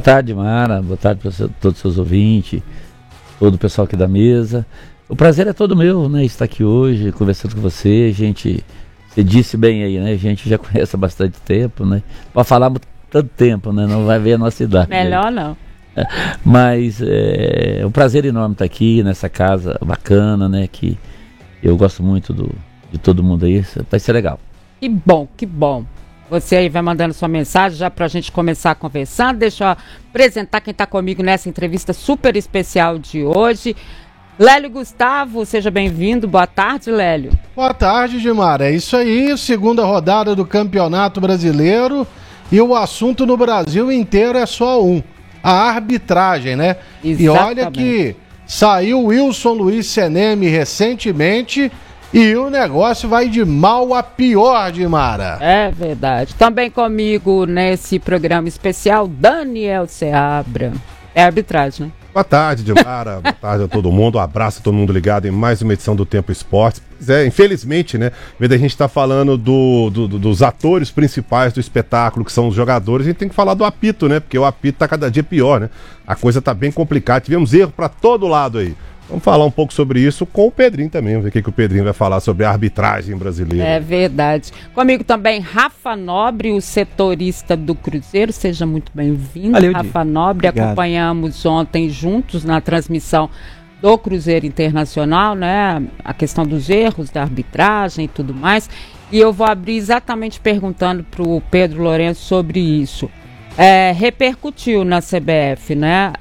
tarde, Mara. Boa tarde para todos os seus ouvintes, todo o pessoal aqui da mesa. O prazer é todo meu, né? Estar aqui hoje, conversando com você. Você disse bem aí, né? A gente já conhece há bastante tempo, né? Para falar tanto tempo, né? Não vai ver a nossa idade. Melhor não. Mas é um prazer enorme estar aqui nessa casa bacana, né? Que eu gosto muito de todo mundo aí. Vai ser legal. Que bom, que bom. Você aí vai mandando sua mensagem já pra gente começar a conversar. Deixa eu apresentar quem tá comigo nessa entrevista super especial de hoje. Lélio Gustavo, seja bem-vindo. Boa tarde, Lélio. Boa tarde, Gilmar. É isso aí, segunda rodada do Campeonato Brasileiro e o assunto no Brasil inteiro é só a arbitragem, né? Exatamente. E olha que saiu Wilson Luiz Seneme recentemente e o negócio vai de mal a pior, Gilmara. É verdade. Também comigo nesse programa especial, Daniel Seabra. É arbitragem, né? Boa tarde, Dilmara. Boa tarde a todo mundo. Um abraço a todo mundo ligado em mais uma edição do Tempo Esportes. Infelizmente, né? Em vez da gente estar falando dos atores principais do espetáculo, que são os jogadores, a gente tem que falar do apito, né? Porque o apito tá cada dia pior, né? A coisa tá bem complicada. Tivemos erro para todo lado aí. Vamos falar um pouco sobre isso com o Pedrinho também. Vamos ver o que o Pedrinho vai falar sobre a arbitragem brasileira. É verdade. Comigo também, Rafa Nobre, o setorista do Cruzeiro. Seja muito bem-vindo, Rafa Nobre. Obrigado. Acompanhamos ontem juntos na transmissão do Cruzeiro Internacional, né? A questão dos erros da arbitragem e tudo mais. E eu vou abrir exatamente perguntando para o Pedro Lourenço sobre isso. Repercutiu na CBF, né?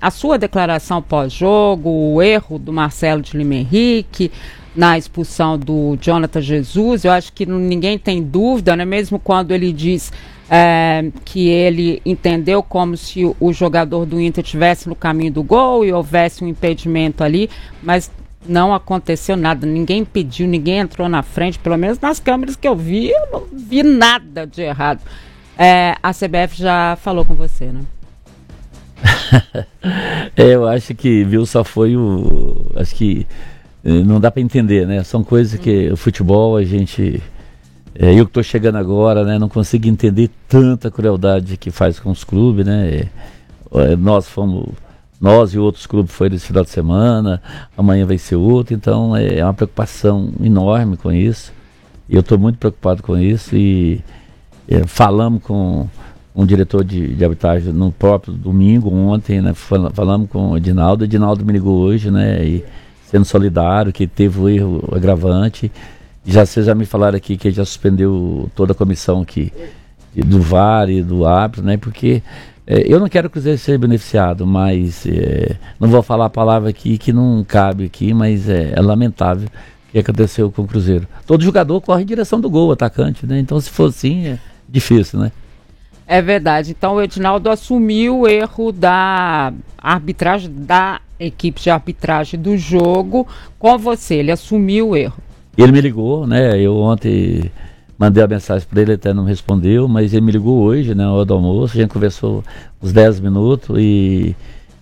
A sua declaração pós-jogo, o erro do Marcelo de Lima Henrique na expulsão do Jonathan Jesus. Eu acho que ninguém tem dúvida, né? Mesmo quando ele diz que ele entendeu como se o jogador do Inter estivesse no caminho do gol e houvesse um impedimento ali, mas não aconteceu nada, ninguém impediu, ninguém entrou na frente, pelo menos nas câmeras que eu não vi nada de errado. A CBF já falou com você, né? Eu acho que, só foi acho que não dá para entender, né? São coisas que o futebol, a gente... eu que estou chegando agora, né? Não consigo entender tanta crueldade que faz com os clubes, né? Nós e outros clubes foram esse final de semana, amanhã vai ser outro, então é uma preocupação enorme com isso. E eu estou muito preocupado com isso e... falamos com um diretor de arbitragem no próprio domingo, ontem, né? Falamos com o Edinaldo me ligou hoje, né? E sendo solidário, que teve o erro agravante. Vocês já me falaram aqui que já suspendeu toda a comissão aqui do VAR e do árbitro, né? Porque eu não quero o Cruzeiro ser beneficiado, mas não vou falar a palavra aqui que não cabe aqui, mas é lamentável o que aconteceu com o Cruzeiro. Todo jogador corre em direção do gol, atacante, né? Então, se for assim, difícil, né? É verdade. Então o Edinaldo assumiu o erro da arbitragem, da equipe de arbitragem do jogo com você. Ele assumiu o erro. Ele me ligou, né? Eu ontem mandei a mensagem para ele, até não respondeu, mas ele me ligou hoje, né? Na hora do almoço, a gente conversou uns 10 minutos e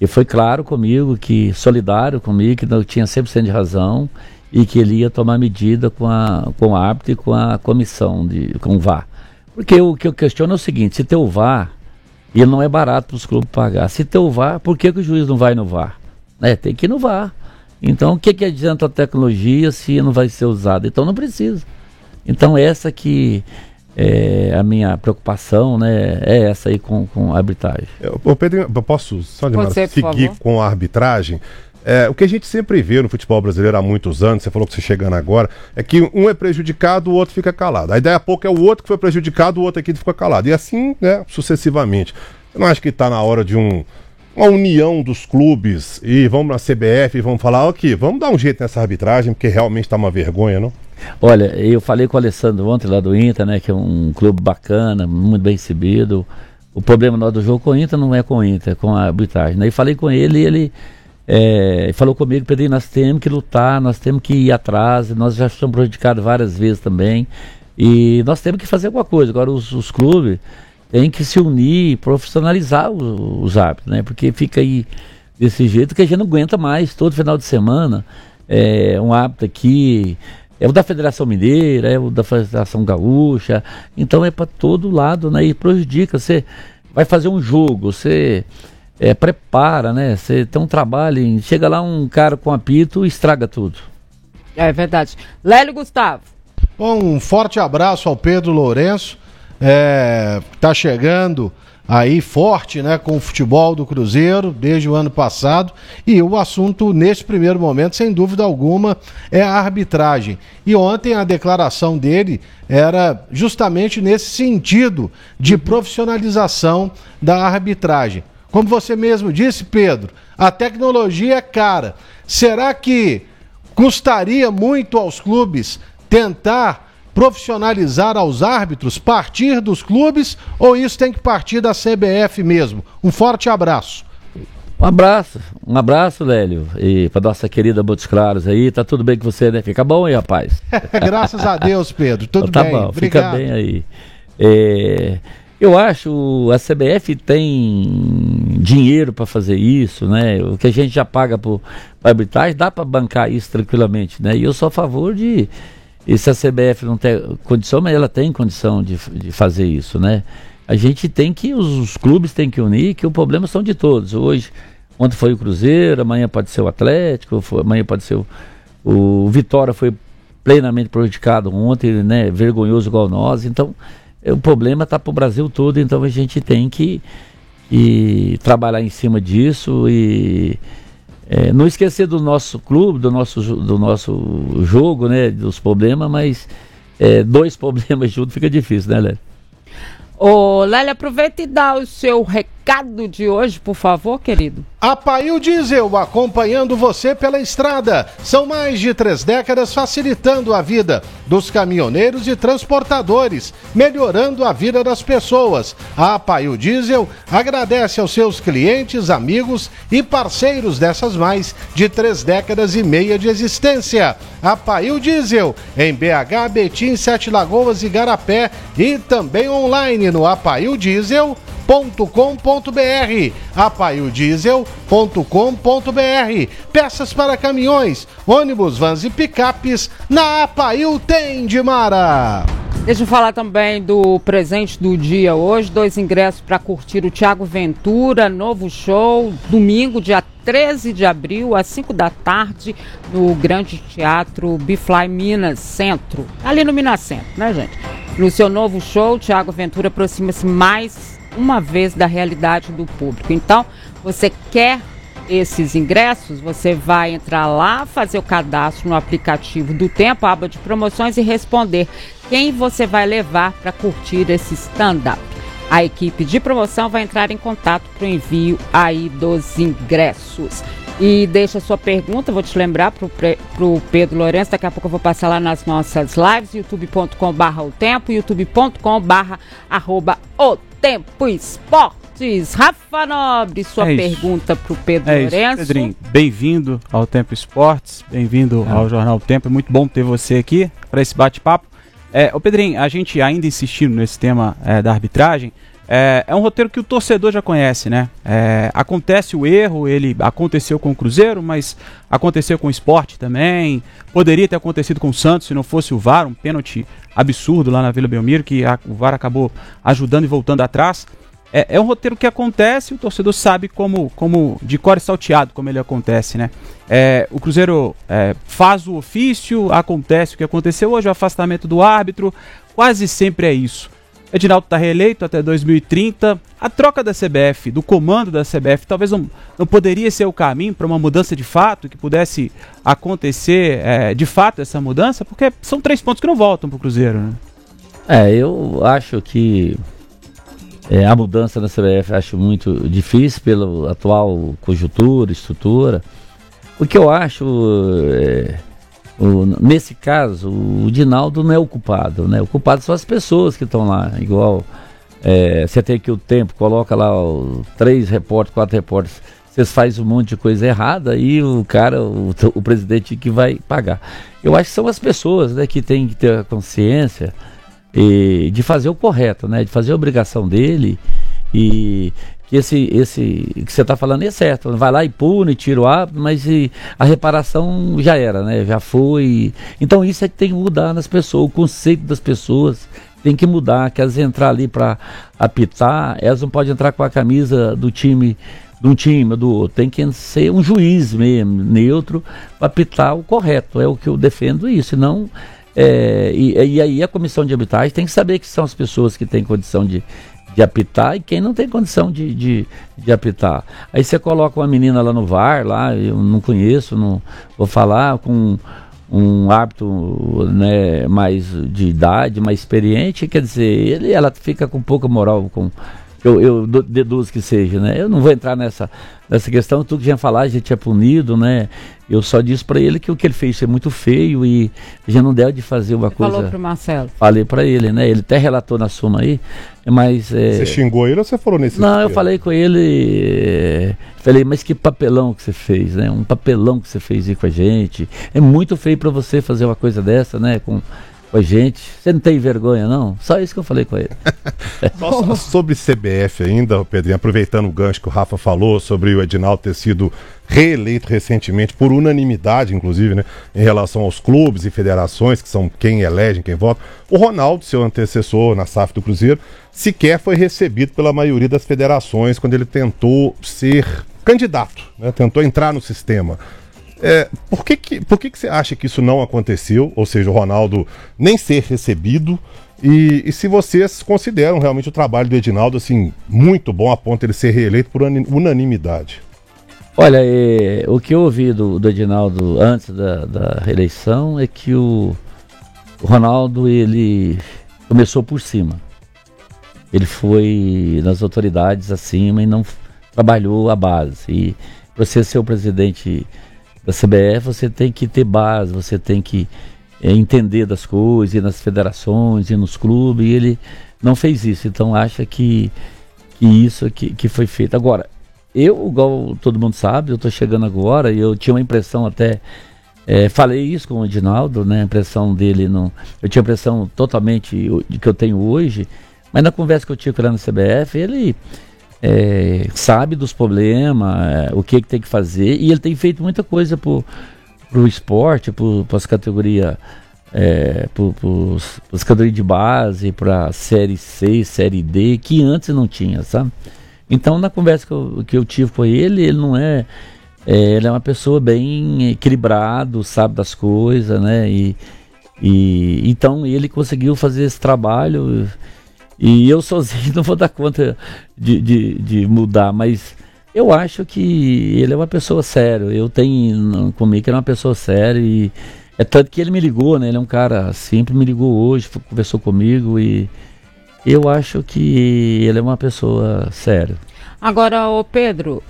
foi claro comigo, solidário comigo, que não tinha 100% de razão e que ele ia tomar medida com o árbitro e com a comissão, com o VAR. Porque o que eu questiono é o seguinte: se tem o VAR, ele não é barato para os clubes pagar. Se tem o VAR, por que o juiz não vai no VAR? Tem que ir no VAR. Então, o que adianta a tecnologia se não vai ser usada? Então, não precisa. Então, essa que é a minha preocupação, né? É essa aí com a arbitragem. Pedro, eu posso só seguir com a arbitragem? O que a gente sempre vê no futebol brasileiro há muitos anos, você falou que você chegando agora, é que um é prejudicado, o outro fica calado. Aí daí a pouco é o outro que foi prejudicado, o outro aqui fica calado. E assim, né, sucessivamente. Você não acha que está na hora de uma união dos clubes e vamos na CBF e vamos falar, vamos dar um jeito nessa arbitragem, porque realmente está uma vergonha, não? Olha, eu falei com o Alessandro ontem lá do Inter, né, que é um clube bacana, muito bem recebido. O problema do jogo com o Inter não é com o Inter, é com a arbitragem, né? E falei com ele e ele... falou comigo, Pedrinho, nós temos que lutar, nós temos que ir atrás, nós já estamos prejudicados várias vezes também e nós temos que fazer alguma coisa. Agora os clubes têm que se unir e profissionalizar os árbitros, né? Porque fica aí desse jeito que a gente não aguenta mais, todo final de semana um árbitro aqui, é o da Federação Mineira, é o da Federação Gaúcha, então é para todo lado, né? E prejudica, você vai fazer um jogo, você prepara, né? Você tem um trabalho, chega lá um cara com apito e estraga tudo. É verdade. Lélio Gustavo. Bom, um forte abraço ao Pedro Lourenço, tá chegando aí forte, né, com o futebol do Cruzeiro desde o ano passado, e o assunto nesse primeiro momento, sem dúvida alguma, é a arbitragem. E ontem a declaração dele era justamente nesse sentido de profissionalização da arbitragem. Como você mesmo disse, Pedro, a tecnologia é cara. Será que custaria muito aos clubes tentar profissionalizar aos árbitros, partir dos clubes, ou isso tem que partir da CBF mesmo? Um forte abraço. Um abraço, Lélio, e para nossa querida Montes Claros aí, tá tudo bem com você, né? Fica bom aí, rapaz. Graças a Deus, Pedro, tudo tá bem. Bom, obrigado. Fica bem aí. Eu acho a CBF tem dinheiro para fazer isso, né? O que a gente já paga por arbitragem, dá para bancar isso tranquilamente, né? E eu sou a favor de... E se a CBF não tem condição, mas ela tem condição de fazer isso, né? A gente tem que, os clubes têm que unir, que o problema são de todos. Ontem foi o Cruzeiro, amanhã pode ser o Atlético, amanhã pode ser o Vitória foi plenamente prejudicado ontem, né? Vergonhoso igual nós. Então, o problema está para o Brasil todo, então a gente tem que trabalhar em cima disso e... não esquecer do nosso clube, do nosso jogo, né, dos problemas, mas dois problemas juntos fica difícil, né, Lélia? Ô, Lélia, aproveita e dá o seu recado de hoje, por favor, querido. APAIL Diesel, acompanhando você pela estrada. São mais de 3 décadas facilitando a vida dos caminhoneiros e transportadores, melhorando a vida das pessoas. A APAIL Diesel agradece aos seus clientes, amigos e parceiros dessas mais de 3 décadas e meia de existência. APAIL Diesel, em BH, Betim, 7 Lagoas e Igarapé, e também online no apaildiesel.com.br, apaildiesel.com.br. Peças para caminhões, ônibus, vans e picapes, na APAIL tem, Dimara. Deixa eu falar também do presente do dia hoje, 2 ingressos para curtir o Thiago Ventura, novo show, domingo, dia 13 de abril, às 5 da tarde, no Grande Teatro Bifly Minas Centro, ali no Minas Centro, né, gente? No seu novo show, Thiago Ventura aproxima-se mais uma vez da realidade do público. Então, você quer esses ingressos? Você vai entrar lá, fazer o cadastro no aplicativo do Tempo, a aba de promoções, e responder quem você vai levar para curtir esse stand-up. A equipe de promoção vai entrar em contato para o envio aí dos ingressos. E deixa a sua pergunta, vou te lembrar pro Pedro Lourenço, daqui a pouco eu vou passar lá nas nossas lives, youtube.com/otempo, youtube.com/otempoesportes. Rafa Nobre, sua pergunta pro Pedro Lourenço. Isso, Pedrinho, bem-vindo ao Tempo Esportes, bem-vindo ao Jornal Tempo, é muito bom ter você aqui para esse bate-papo. Ô Pedrinho, a gente ainda insistindo nesse tema da arbitragem, é um roteiro que o torcedor já conhece, né? Acontece o erro, ele aconteceu com o Cruzeiro, mas aconteceu com o Sport também. Poderia ter acontecido com o Santos se não fosse o VAR, um pênalti absurdo lá na Vila Belmiro, que o VAR acabou ajudando e voltando atrás. É um roteiro que acontece, o torcedor sabe como de cor e salteado como ele acontece, né? O Cruzeiro faz o ofício, acontece o que aconteceu hoje, o afastamento do árbitro, quase sempre é isso. Edinaldo está reeleito até 2030. A troca da CBF, do comando da CBF, talvez não poderia ser o caminho para uma mudança de fato, que pudesse acontecer de fato essa mudança, porque são 3 pontos que não voltam para o Cruzeiro, né? Eu acho que a mudança da CBF acho muito difícil pela atual conjuntura, estrutura. O que eu acho... nesse caso, o Dinaldo não é o culpado, né? O culpado são as pessoas que estão lá, igual você tem aqui o Tempo, coloca lá 3 repórteres, 4 repórteres, vocês fazem um monte de coisa errada e o cara, o presidente que vai pagar. Eu acho que são as pessoas, né, que têm que ter a consciência de fazer o correto, né? De fazer a obrigação dele e que esse que você está falando é certo. Vai lá e pune, tira o árbitro, mas a reparação já era, né? Já foi. Então isso é que tem que mudar nas pessoas, o conceito das pessoas tem que mudar, que elas entrar ali para apitar, elas não podem entrar com a camisa do time, de um time ou do outro. Tem que ser um juiz mesmo, neutro, para apitar o correto. É o que eu defendo isso, senão... e aí a comissão de arbitragem tem que saber que são as pessoas que têm condição de apitar e quem não tem condição de apitar. Aí você coloca uma menina lá no VAR, lá, eu não conheço, não vou falar com um árbitro, né, mais de idade, mais experiente, quer dizer, ela fica com pouca moral, eu deduzo que seja, né? Eu não vou entrar nessa questão, tudo que já falar, a gente é punido, né? Eu só disse para ele que o que ele fez é muito feio e já não deve de fazer uma coisa. Falou pro Marcelo. Falei para ele, né? Ele até relatou na soma aí, mas... Você xingou ele ou você falou nesse... Não, eu falei com ele, falei, mas que papelão que você fez, né? Um papelão que você fez aí com a gente. É muito feio para você fazer uma coisa dessa, né? Com a gente. Você não tem vergonha, não? Só isso que eu falei com ele. Só sobre CBF ainda, Pedrinho, aproveitando o gancho que o Rafa falou sobre o Edinaldo ter sido reeleito recentemente, por unanimidade, inclusive, né, em relação aos clubes e federações, que são quem elege, quem vota. O Ronaldo, seu antecessor na SAF do Cruzeiro, sequer foi recebido pela maioria das federações quando ele tentou ser candidato, né, tentou entrar no sistema. Por que você acha que isso não aconteceu? Ou seja, o Ronaldo nem ser recebido? E se vocês consideram realmente o trabalho do Edinaldo assim, muito bom a ponto de ele ser reeleito por unanimidade? Olha, o que eu ouvi do Edinaldo antes da reeleição é que o Ronaldo, ele começou por cima. Ele foi nas autoridades acima e não trabalhou a base. E para você ser o presidente da CBF, você tem que ter base, você tem que entender das coisas, ir nas federações, ir nos clubes, e ele não fez isso. Então acha que isso que foi feito. Agora, eu, igual todo mundo sabe, eu estou chegando agora e eu tinha uma impressão até, falei isso com o Edinaldo, né, a impressão dele, eu tinha a impressão totalmente de que eu tenho hoje, mas na conversa que eu tive com ele na CBF, ele sabe dos problemas, o que tem que fazer, e ele tem feito muita coisa pro esporte, para as categorias, as categorias de base, para Série C, Série D, que antes não tinha, sabe? Então, na conversa que eu tive com ele não ele é uma pessoa bem equilibrado, sabe das coisas, né? Então ele conseguiu fazer esse trabalho. E eu sozinho não vou dar conta de mudar, mas eu acho que ele é uma pessoa séria. Eu tenho comigo que ele é uma pessoa séria e é tanto que ele me ligou, né? Ele é um cara simples, me ligou hoje, conversou comigo e eu acho que ele é uma pessoa séria. Agora, ô Pedro,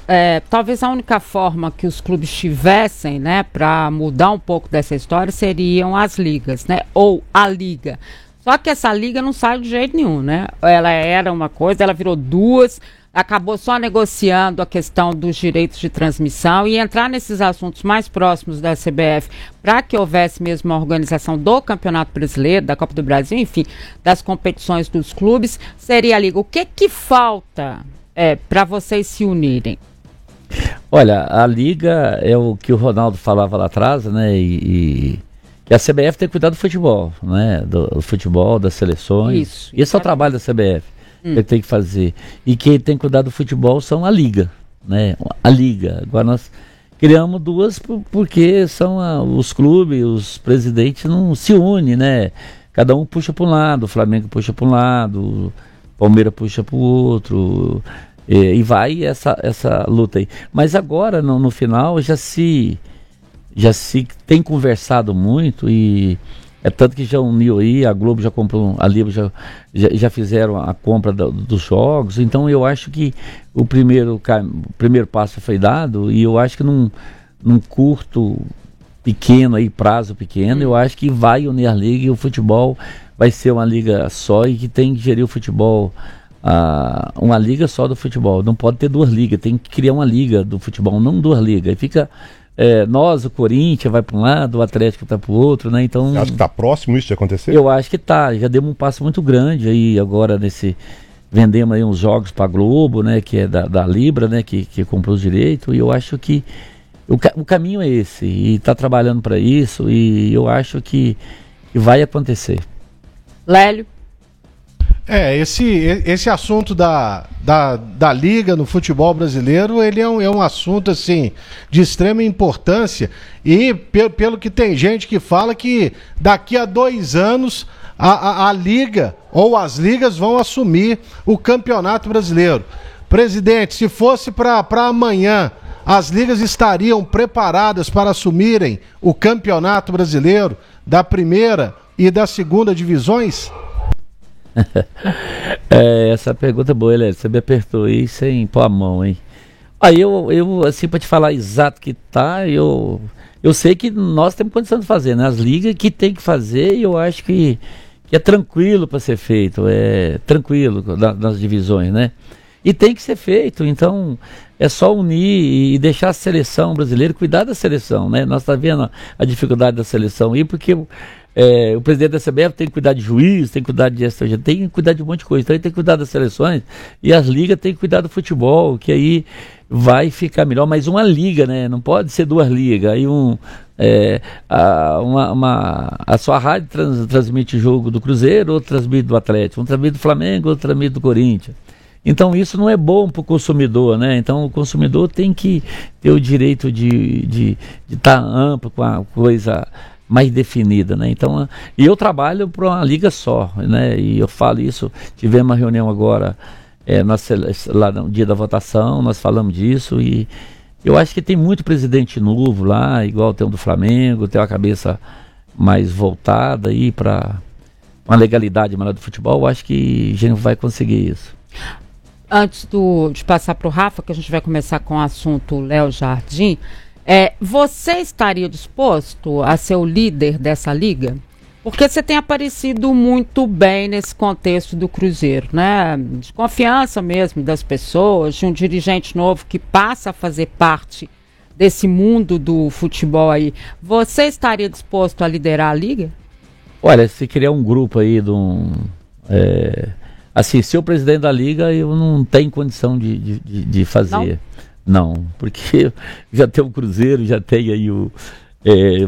talvez a única forma que os clubes tivessem, né, para mudar um pouco dessa história seriam as ligas, né? Ou a liga. Só que essa liga não sai de jeito nenhum, né? Ela era uma coisa, ela virou duas, acabou só negociando a questão dos direitos de transmissão e entrar nesses assuntos mais próximos da CBF para que houvesse mesmo uma organização do Campeonato Brasileiro, da Copa do Brasil, enfim, das competições dos clubes, seria a liga. O que falta para vocês se unirem? Olha, a liga é o que o Ronaldo falava lá atrás, né? Que a CBF tem que cuidar do futebol, né? Do futebol, das seleções. Isso. Esse é o trabalho da CBF. Ele tem que fazer. E quem tem que cuidar do futebol são a liga, né? A liga. Agora nós criamos duas porque são os clubes, os presidentes não se unem, né? Cada um puxa para um lado, o Flamengo puxa para um lado, o Palmeiras puxa para o outro. E vai essa luta aí. Mas agora, no final, já se tem conversado muito e é tanto que já uniu aí, a Globo já comprou, a Liga já fizeram a compra dos jogos, então eu acho que o primeiro passo foi dado e eu acho que num curto pequeno aí, prazo pequeno, eu acho que vai unir a Liga e o futebol vai ser uma liga só e que tem que gerir o futebol, uma liga só do futebol, não pode ter duas ligas, tem que criar uma liga do futebol, não duas ligas, e fica... o Corinthians vai para um lado, o Atlético está para o outro, né? Então, você acha que está próximo isso de acontecer? Eu acho que está, já deu um passo muito grande aí agora vendemos aí uns jogos para a Globo, né, que é da Libra, né, que comprou os direitos, e eu acho que o caminho é esse, e está trabalhando para isso, e eu acho que vai acontecer. Lélio? Esse assunto da Liga no futebol brasileiro, ele é um assunto, assim, de extrema importância, e pelo que tem gente que fala que daqui a 2 anos a Liga ou as ligas vão assumir o Campeonato Brasileiro. Presidente, se fosse para amanhã, as ligas estariam preparadas para assumirem o Campeonato Brasileiro da primeira e da segunda divisões? Essa pergunta é boa, Helena. Você me apertou aí sem pôr a mão, hein? Aí eu assim, para te falar exato que tá, eu sei que nós temos condição de fazer, né? As ligas que tem que fazer, e eu acho que é tranquilo para ser feito, é tranquilo nas divisões, né? E tem que ser feito, então é só unir e deixar a seleção brasileira, cuidar da seleção, né? Nós estamos vendo a dificuldade da seleção aí, porque o presidente da CBF tem que cuidar de juiz, tem que cuidar de STJ, tem que cuidar de um monte de coisa, então ele tem que cuidar das seleções, e as ligas tem que cuidar do futebol, que aí vai ficar melhor, mas uma liga, né? Não pode ser 2 ligas, aí a sua rádio transmite jogo do Cruzeiro, outro transmite do Atlético, um transmite do Flamengo, outro transmite do Corinthians. Então isso não é bom para o consumidor, né? Então o consumidor tem que ter o direito de estar amplo, com a coisa mais definida, né? Então, e eu trabalho para uma liga só, né? E eu falo isso, tivemos uma reunião agora, lá no dia da votação, nós falamos disso, e eu acho que tem muito presidente novo lá, igual tem o do Flamengo, tem uma cabeça mais voltada aí para uma legalidade maior do futebol. Eu acho que a gente vai conseguir isso. Antes de passar para o Rafa, que a gente vai começar com o assunto Léo Jardim, você estaria disposto a ser o líder dessa liga? Porque você tem aparecido muito bem nesse contexto do Cruzeiro, né? De confiança mesmo das pessoas, de um dirigente novo que passa a fazer parte desse mundo do futebol aí. Você estaria disposto a liderar a liga? Olha, se criar um grupo aí assim, ser o presidente da liga, eu não tenho condição de fazer. Não, porque já tem o Cruzeiro, já tem aí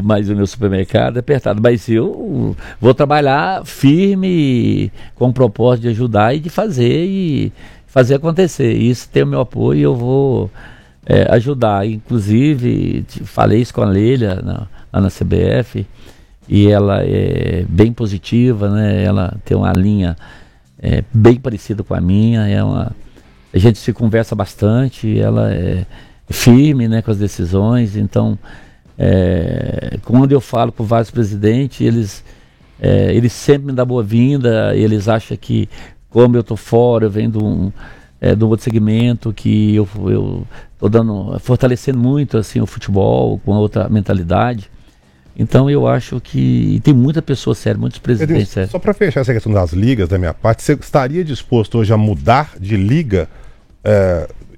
mais o meu supermercado apertado. Mas eu vou trabalhar firme, com o propósito de ajudar e de fazer acontecer. Isso tem o meu apoio e eu vou ajudar. Inclusive, falei isso com a Leila lá na CBF, e ela é bem positiva, né? Ela tem uma linha bem parecida com a minha, a gente se conversa bastante, ela é firme, né, com as decisões. Então, quando eu falo com vários presidentes, eles sempre me dão boa-vinda, eles acham que, como eu estou fora, eu venho de um outro segmento, que eu estou fortalecendo muito assim, o futebol, com outra mentalidade. Então eu acho que tem muita pessoa séria, muitos presidentes sérios. Só para fechar essa questão das ligas, da minha parte, você estaria disposto hoje a mudar de liga?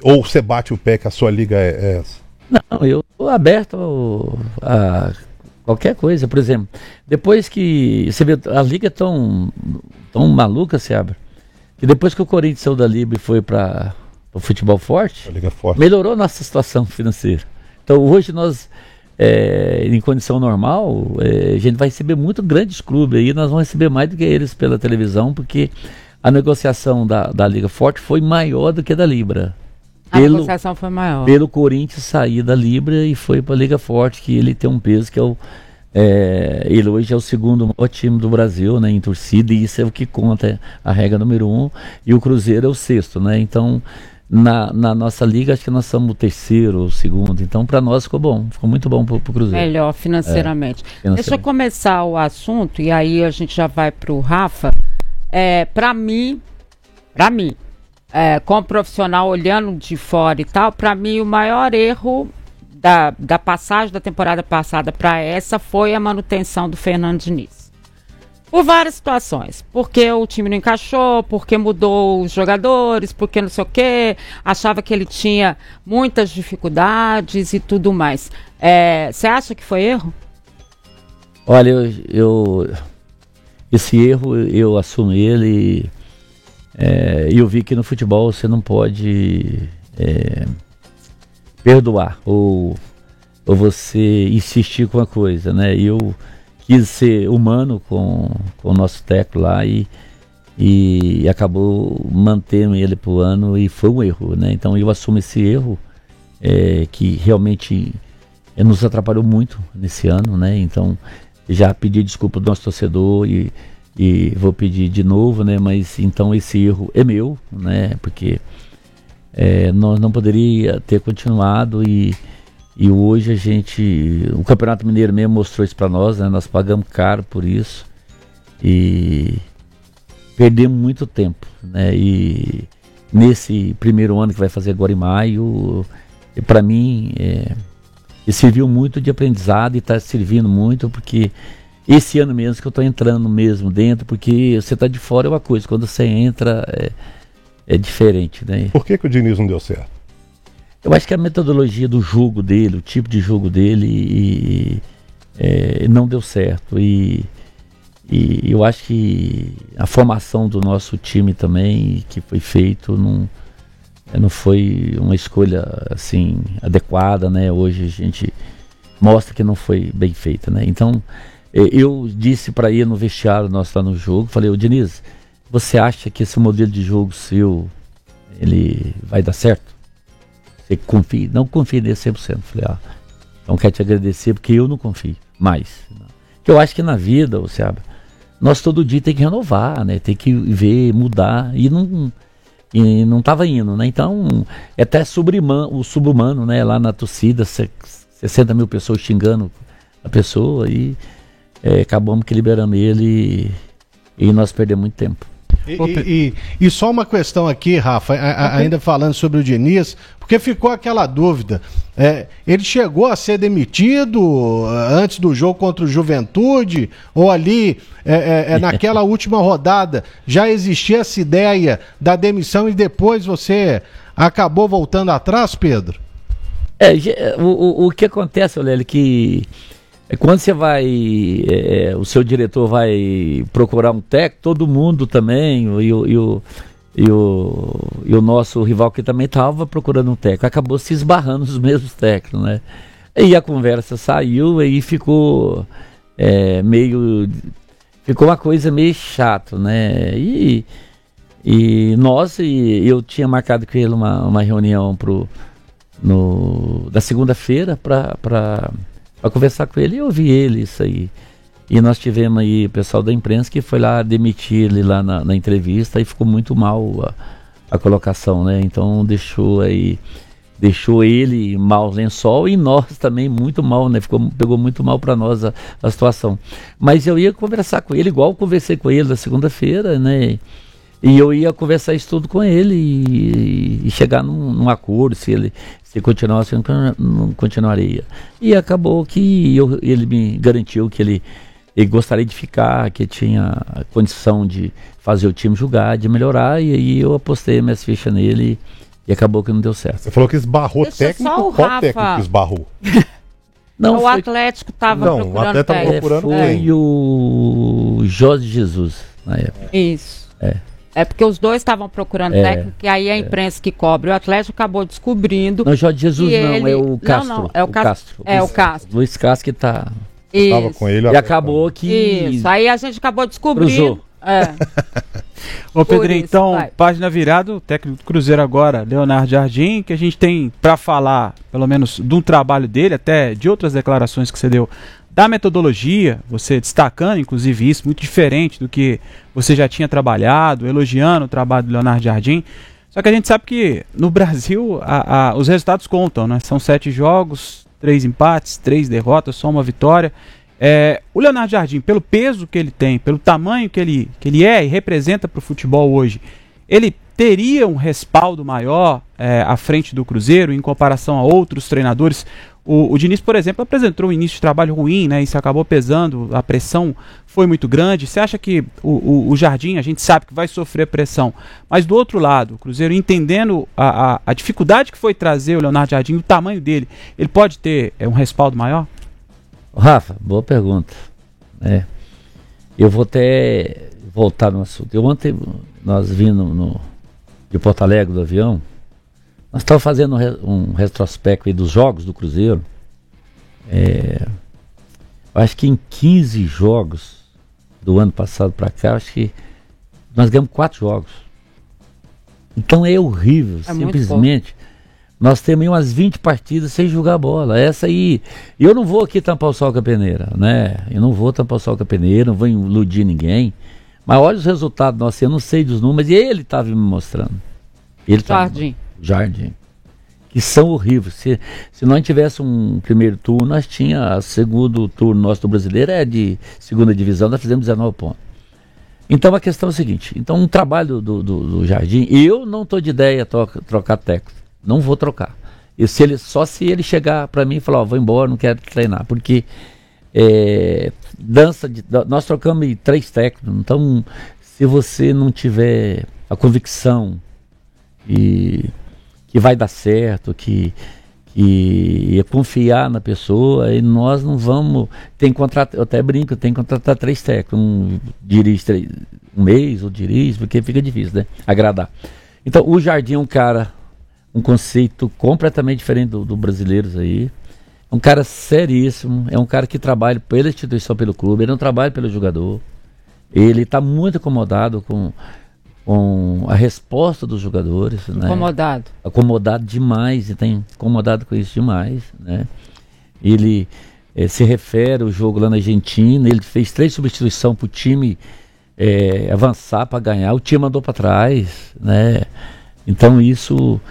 Ou você bate o pé que a sua liga é essa? Não, eu estou aberto a qualquer coisa. Por exemplo, depois que você vê, a liga é tão maluca, se abre, que depois que o Corinthians saiu da Libra e foi para o futebol forte, a liga forte, melhorou nossa situação financeira. Então hoje nós, em condição normal, a gente vai receber muito grandes clubes aí, nós vamos receber mais do que eles pela televisão, porque a negociação da Liga Forte foi maior do que a da Libra. A negociação foi maior. Pelo Corinthians sair da Libra e foi para a Liga Forte, que ele tem um peso que ele hoje é o segundo maior time do Brasil, né, em torcida, e isso é o que conta, a regra número 1, e o Cruzeiro é o 6º, né? Então, na nossa liga, acho que nós somos o 3º ou 2º. Então, para nós ficou bom, ficou muito bom para o Cruzeiro. Melhor financeiramente. Deixa eu começar o assunto, e aí a gente já vai para o Rafa. Para mim, como profissional olhando de fora e tal, para mim o maior erro da passagem da temporada passada para essa foi a manutenção do Fernando Diniz. Por várias situações. Porque o time não encaixou, porque mudou os jogadores, porque não sei o quê, achava que ele tinha muitas dificuldades e tudo mais. Você acha que foi erro? Olha, esse erro eu assumo ele eu vi que no futebol você não pode perdoar ou você insistir com a coisa, né? Eu quis ser humano com o nosso técnico lá e acabou mantendo ele pro ano e foi um erro, né? Então eu assumo esse erro que realmente nos atrapalhou muito nesse ano, né? Então já pedi desculpa do nosso torcedor e vou pedir de novo, né? Mas então esse erro é meu, né? Porque nós não poderia ter continuado e hoje o Campeonato Mineiro mesmo mostrou isso para nós, né? Nós pagamos caro por isso e perdemos muito tempo, né? E nesse primeiro ano que vai fazer agora em maio, para mim serviu muito de aprendizado e está servindo muito, porque esse ano mesmo que eu estou entrando mesmo dentro, porque você está de fora é uma coisa, quando você entra é diferente, né? Por que o Diniz não deu certo? Eu acho que a metodologia do jogo dele, o tipo de jogo dele não deu certo e eu acho que a formação do nosso time também, que foi feito, não foi uma escolha assim adequada, né? Hoje a gente mostra que não foi bem feita, né? Então eu disse para ele no vestiário, nós lá no jogo, falei: ô Diniz, você acha que esse modelo de jogo seu, ele vai dar certo? Você confia? Não confia nele 100%. Falei: então quero te agradecer porque eu não confio mais. Eu acho que na vida, você sabe, nós todo dia tem que renovar, né? Tem que ver, mudar e não estava indo, né? Então é até o subhumano, né? Lá na torcida, 60 mil pessoas xingando a pessoa e acabamos que liberamos ele e nós perdemos muito tempo. E só uma questão aqui, Rafa, ainda falando sobre o Diniz, porque ficou aquela dúvida, ele chegou a ser demitido antes do jogo contra o Juventude, ou ali naquela última rodada já existia essa ideia da demissão e depois você acabou voltando atrás, Pedro? O que acontece, Olélio, que quando você vai, o seu diretor vai procurar um técnico, todo mundo também, e o nosso rival que também estava procurando um técnico, acabou se esbarrando os mesmos técnicos, né? E a conversa saiu e ficou ficou uma coisa meio chata, né? E eu tinha marcado com ele uma reunião da segunda-feira para conversar com ele e ouvir ele isso aí. E nós tivemos aí o pessoal da imprensa que foi lá demitir ele lá na entrevista e ficou muito mal a colocação, né? Então deixou ele mal lençol e nós também muito mal, né? Pegou muito mal para nós a situação. Mas eu ia conversar com ele, igual eu conversei com ele na segunda-feira, né? E eu ia conversar isso tudo com ele e chegar num acordo, se continuasse, eu não continuaria. E acabou que ele me garantiu que ele gostaria de ficar, que tinha a condição de fazer o time jogar, de melhorar, e aí eu apostei minhas fichas nele e acabou que não deu certo. Você falou que esbarrou técnico, qual técnico que esbarrou? Não, o Atlético estava procurando técnico. Foi o Jorge Jesus, na época. Isso. É porque os dois estavam procurando técnico, e aí a imprensa que cobre o Atlético acabou descobrindo. Não, Jorge Jesus não, é o Castro. Não, é o Castro. É o Castro. Luiz Castro que tá. Estava com ele. E acabou que. Isso, aí a gente acabou descobrindo. Ô Pedrinho, então, página virada, o técnico do Cruzeiro agora, Leonardo Jardim, que a gente tem para falar, pelo menos, de um trabalho dele, até de outras declarações que você deu, da metodologia, você destacando, inclusive, isso, muito diferente do que você já tinha trabalhado, elogiando o trabalho do Leonardo Jardim. Só que a gente sabe que no Brasil os resultados contam, né? São 7 jogos, 3 empates, 3 derrotas, só uma vitória. O Leonardo Jardim, pelo peso que ele tem, pelo tamanho que ele é e representa para o futebol hoje, ele teria um respaldo maior à frente do Cruzeiro em comparação a outros treinadores? O Diniz, por exemplo, apresentou um início de trabalho ruim, né? Isso acabou pesando, a pressão foi muito grande. Você acha que o Jardim, a gente sabe que vai sofrer pressão, mas do outro lado, o Cruzeiro entendendo a dificuldade que foi trazer o Leonardo Jardim, o tamanho dele, ele pode ter um respaldo maior? Rafa, boa pergunta. Eu vou até voltar no assunto. Ontem nós vindo de Porto Alegre do avião, nós estávamos fazendo um retrospecto aí dos jogos do Cruzeiro. Acho que em 15 jogos do ano passado para cá, acho que nós ganhamos 4 jogos. Então é horrível, simplesmente. Nós temos umas 20 partidas sem jogar bola. Essa aí, eu não vou aqui tampar o sol com a peneira, né? Eu não vou tampar o sol com a peneira, não vou iludir ninguém. Mas olha os resultados nossos, eu não sei dos números, e ele estava me mostrando. Jardim. Que são horríveis. Se nós tivéssemos um primeiro turno, nós tínhamos, segundo turno nosso do brasileiro é de segunda divisão, nós fizemos 19 pontos. Então a questão é a seguinte, então um trabalho do Jardim, eu não estou de ideia trocar técnico. Não vou trocar. Só se ele chegar para mim e falar, vou embora, não quero treinar. Porque nós trocamos 3 técnicos. Então, se você não tiver a convicção que vai dar certo, que confiar na pessoa, e nós não vamos. Eu até brinco, tem que contratar 3 técnicos. Um dirige um mês, ou dirige, porque fica difícil, né? Agradar. Então, o Jardim é um cara. Um conceito completamente diferente do brasileiros aí. É um cara seríssimo, é um cara que trabalha pela instituição, pelo clube, ele não trabalha pelo jogador. Ele está muito acomodado com a resposta dos jogadores. Acomodado. Né? Acomodado demais, e tem incomodado com isso demais. Né? Ele se refere ao jogo lá na Argentina, ele fez 3 substituições para o time avançar para ganhar, o time andou para trás. Né? Então isso...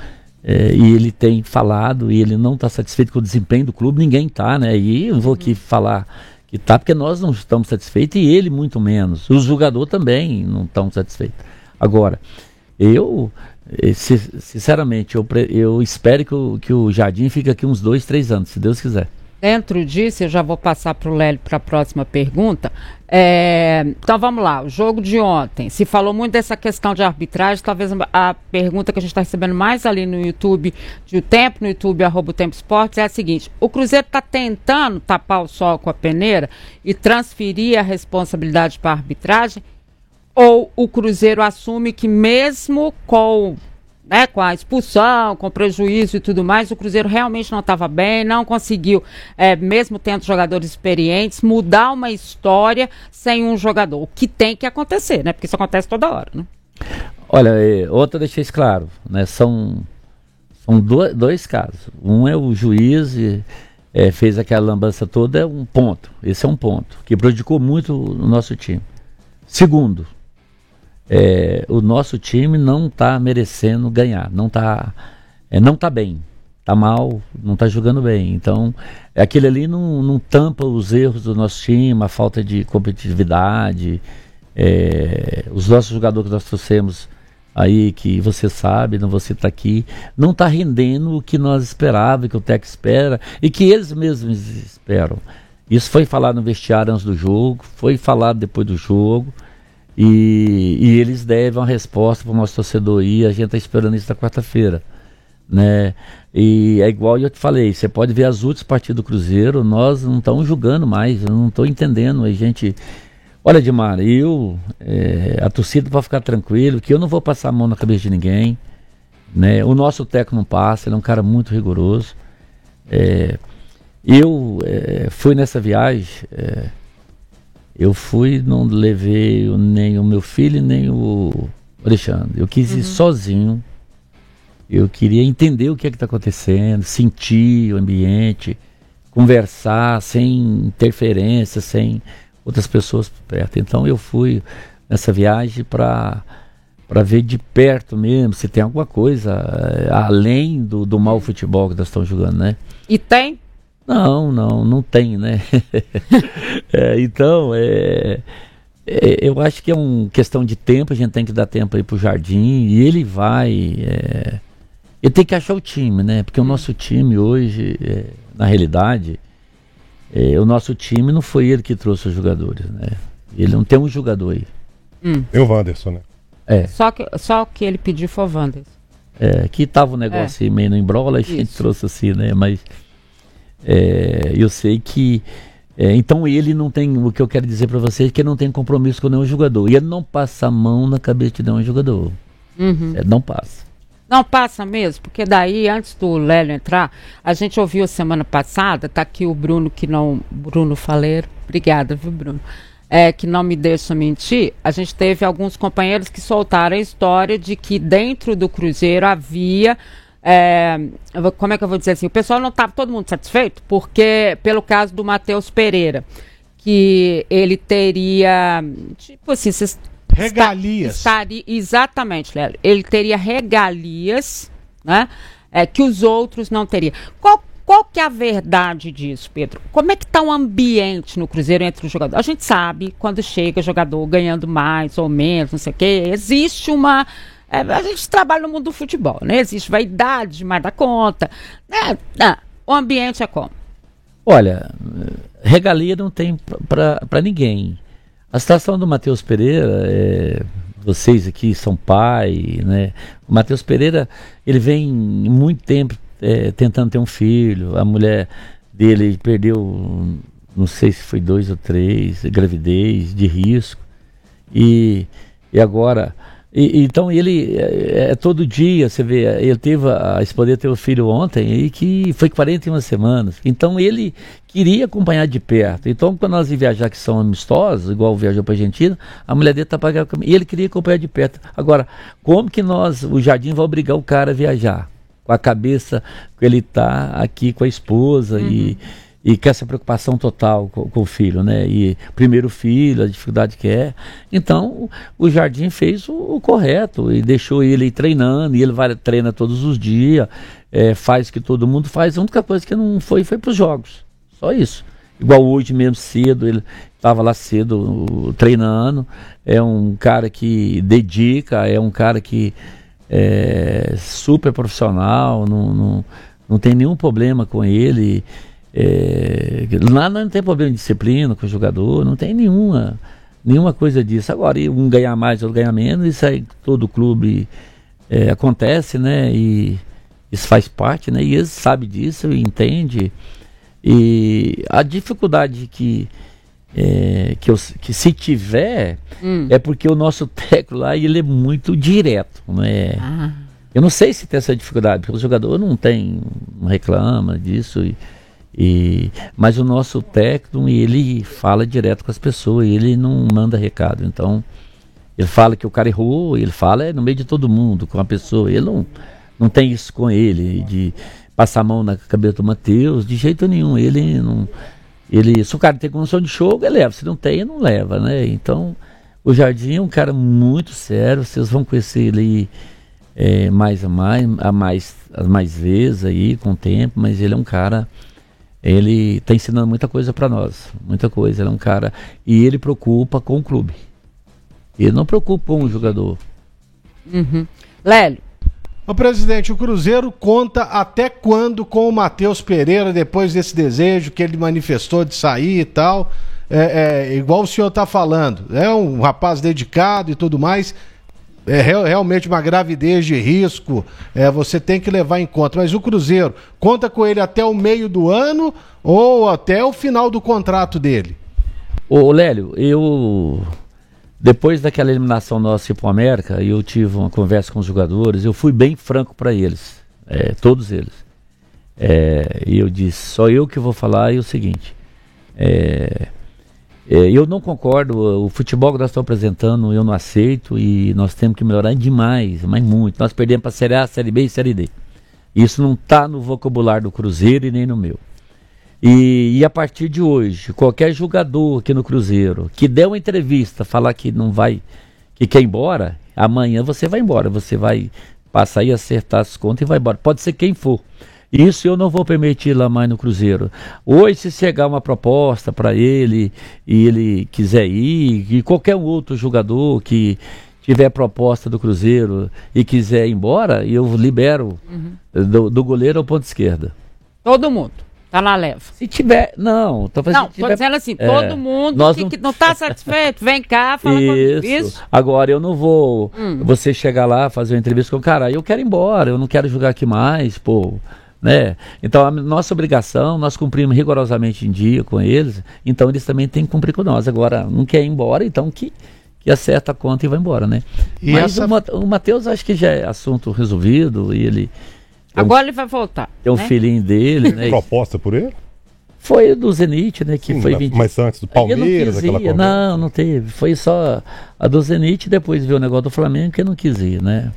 e ele tem falado, e ele não está satisfeito com o desempenho do clube, ninguém está, né? E eu vou aqui falar que está, porque nós não estamos satisfeitos, e ele muito menos. Os jogadores também não estão satisfeitos. Agora, sinceramente, eu espero que o Jardim fique aqui uns 2, 3 anos, se Deus quiser. Dentro disso, eu já vou passar para o Lélio para a próxima pergunta. Então vamos lá, o jogo de ontem. Se falou muito dessa questão de arbitragem, talvez a pergunta que a gente está recebendo mais ali no YouTube, no YouTube, @tempoesportes, é a seguinte: o Cruzeiro está tentando tapar o sol com a peneira e transferir a responsabilidade para a arbitragem? Ou o Cruzeiro assume que mesmo com a expulsão, com prejuízo e tudo mais, o Cruzeiro realmente não estava bem, não conseguiu, mesmo tendo jogadores experientes, mudar uma história sem um jogador, o que tem que acontecer, né? Porque isso acontece toda hora, né? Olha, outra eu deixei isso claro, né? São 2 casos. Um é o juiz fez aquela lambança toda, é um ponto. Esse é um ponto que prejudicou muito o nosso time. Segundo, o nosso time não está merecendo ganhar, não está bem, está mal, não está jogando bem. Então, aquele ali não tampa os erros do nosso time, a falta de competitividade, os nossos jogadores que nós trouxemos aí, que você sabe, não você está aqui, não está rendendo o que nós esperávamos, que o técnico espera e que eles mesmos esperam. Isso foi falado no vestiário antes do jogo, foi falado depois do jogo. E eles devem uma resposta para o nosso torcedor aí, a gente está esperando isso na quarta-feira, né? E é igual eu te falei, você pode ver as últimas partidas do Cruzeiro, nós não estamos julgando mais, eu não estou entendendo, a gente... Olha, Edmar, a torcida pode ficar tranquilo, que eu não vou passar a mão na cabeça de ninguém, né? O nosso técnico não passa, ele é um cara muito rigoroso. Eu fui nessa viagem... Eu não levei nem o meu filho, nem o Alexandre. Eu quis ir sozinho. Eu queria entender o que está acontecendo, sentir o ambiente, conversar sem interferência, sem outras pessoas por perto. Então eu fui nessa viagem para ver de perto mesmo se tem alguma coisa além do mau futebol que nós estamos jogando, né? E tem? Não tem, né? Então, eu acho que é uma questão de tempo, a gente tem que dar tempo aí pro Jardim, e ele vai... ele tem que achar o time, né? Porque o nosso time hoje, na realidade, o nosso time não foi ele que trouxe os jogadores, né? Ele não tem um jogador aí. Tem o Wanderson, né? Só que ele pediu foi o Wanderson. Que tava o negócio meio no embrola, a gente trouxe assim, né? Mas... eu sei que Então ele não tem, o que eu quero dizer para vocês é que ele não tem compromisso com nenhum jogador. E ele não passa a mão na cabeça de nenhum jogador. Não passa. Não passa mesmo, porque daí, antes do Lélio entrar, a gente ouviu semana passada, tá aqui o Bruno, Bruno Faleiro, obrigada, viu, Bruno? Que não me deixa mentir, a gente teve alguns companheiros que soltaram a história de que dentro do Cruzeiro havia, como é que eu vou dizer assim, o pessoal não estava todo mundo satisfeito, porque, pelo caso do Matheus Pereira, que ele teria, tipo assim, regalias. Exatamente, Lélio. Ele teria regalias, né? Que os outros não teriam. Qual que é a verdade disso, Pedro? Como é que está o ambiente no Cruzeiro entre os jogadores? A gente sabe quando chega jogador ganhando mais ou menos, não sei o quê. Existe uma... a gente trabalha no mundo do futebol, né? Existe vaidade demais da conta. O ambiente é como? Olha, regalia não tem para ninguém. A situação do Matheus Pereira, vocês aqui são pai, né? O Matheus Pereira, ele vem muito tempo tentando ter um filho. A mulher dele perdeu, não sei se foi 2 ou 3, gravidez de risco. E agora... então ele, todo dia, você vê, ele teve a esposa ter o filho ontem, e que foi 41 semanas. Então ele queria acompanhar de perto. Então quando nós viajar que são amistosos, igual viajou para a Argentina, a mulher dele está pagando, e ele queria acompanhar de perto. Agora, como que o Jardim vai obrigar o cara a viajar? Com a cabeça que ele está aqui com a esposa e com essa preocupação total com o filho, né? E primeiro filho, a dificuldade que é. Então, o Jardim fez o correto e deixou ele ir treinando, e ele treina todos os dias, faz o que todo mundo faz. A única coisa que não foi para os jogos. Só isso. Igual hoje mesmo, cedo, ele estava lá cedo treinando. É um cara que dedica, é um cara que é super profissional, não tem nenhum problema com ele. Lá não tem problema de disciplina com o jogador, não tem nenhuma coisa disso. Agora, um ganhar mais, outro ganhar menos, isso aí todo clube acontece, né? E isso faz parte, né? E eles sabem disso, entende. E a dificuldade que se tiver é porque o nosso técnico lá, ele é muito direto, né? Eu não sei se tem essa dificuldade, porque o jogador não reclama disso. Mas o nosso técnico, ele fala direto com as pessoas, ele não manda recado. Então ele fala que o cara errou, ele fala no meio de todo mundo, com a pessoa. Ele não tem isso com ele, de passar a mão na cabeça do Matheus, de jeito nenhum. Se o cara tem condição de jogo, ele leva, se não tem, não leva, né? Então o Jardim é um cara muito sério, vocês vão conhecer ele mais vezes aí, com o tempo, mas ele é um cara... Ele está ensinando muita coisa para nós, muita coisa. Ele é um cara, e ele preocupa com o clube. Ele não preocupa com o jogador. Lélio. Ô presidente, o Cruzeiro conta até quando com o Matheus Pereira, depois desse desejo que ele manifestou de sair e tal? Igual o senhor está falando, é um rapaz dedicado e tudo mais. É realmente uma gravidez de risco, você tem que levar em conta. Mas o Cruzeiro conta com ele até o meio do ano ou até o final do contrato dele? Ô Lélio, depois daquela eliminação nossa para o América, eu tive uma conversa com os jogadores, eu fui bem franco para eles, todos eles. E eu disse, só eu que vou falar, o seguinte... eu não concordo, o futebol que nós estamos apresentando eu não aceito, e nós temos que melhorar demais, mas muito. Nós perdemos para a Série A, Série B e Série D. Isso não está no vocabulário do Cruzeiro e nem no meu. E a partir de hoje, qualquer jogador aqui no Cruzeiro que der uma entrevista, falar que não vai, que quer ir embora, amanhã você vai embora, você vai passar e acertar as contas e vai embora. Pode ser quem for. Isso eu não vou permitir lá mais no Cruzeiro. Hoje, se chegar uma proposta para ele e ele quiser ir, e qualquer outro jogador que tiver proposta do Cruzeiro e quiser ir embora, eu libero do goleiro ao ponto esquerda. Todo mundo tá na leva. Se tiver, não. Tô dizendo assim, todo mundo que não tá satisfeito, vem cá, fala comigo. Isso. Agora, eu não vou, você chegar lá, fazer uma entrevista com o cara, eu quero ir embora, eu não quero jogar aqui mais, pô. né? Então a nossa obrigação, nós cumprimos rigorosamente em dia com eles, então eles também têm que cumprir com nós. Agora, não quer ir embora, então que acerta a conta e vai embora, né? E mas o Matheus acho que já é assunto resolvido e ele... Agora ele vai voltar. Tem um filhinho dele, né? Proposta por ele? Foi do Zenit, né? Que foi vendido. Mas antes do Palmeiras, aquela conversa? Não teve. Foi só a do Zenit, depois veio o negócio do Flamengo que não quis ir, né?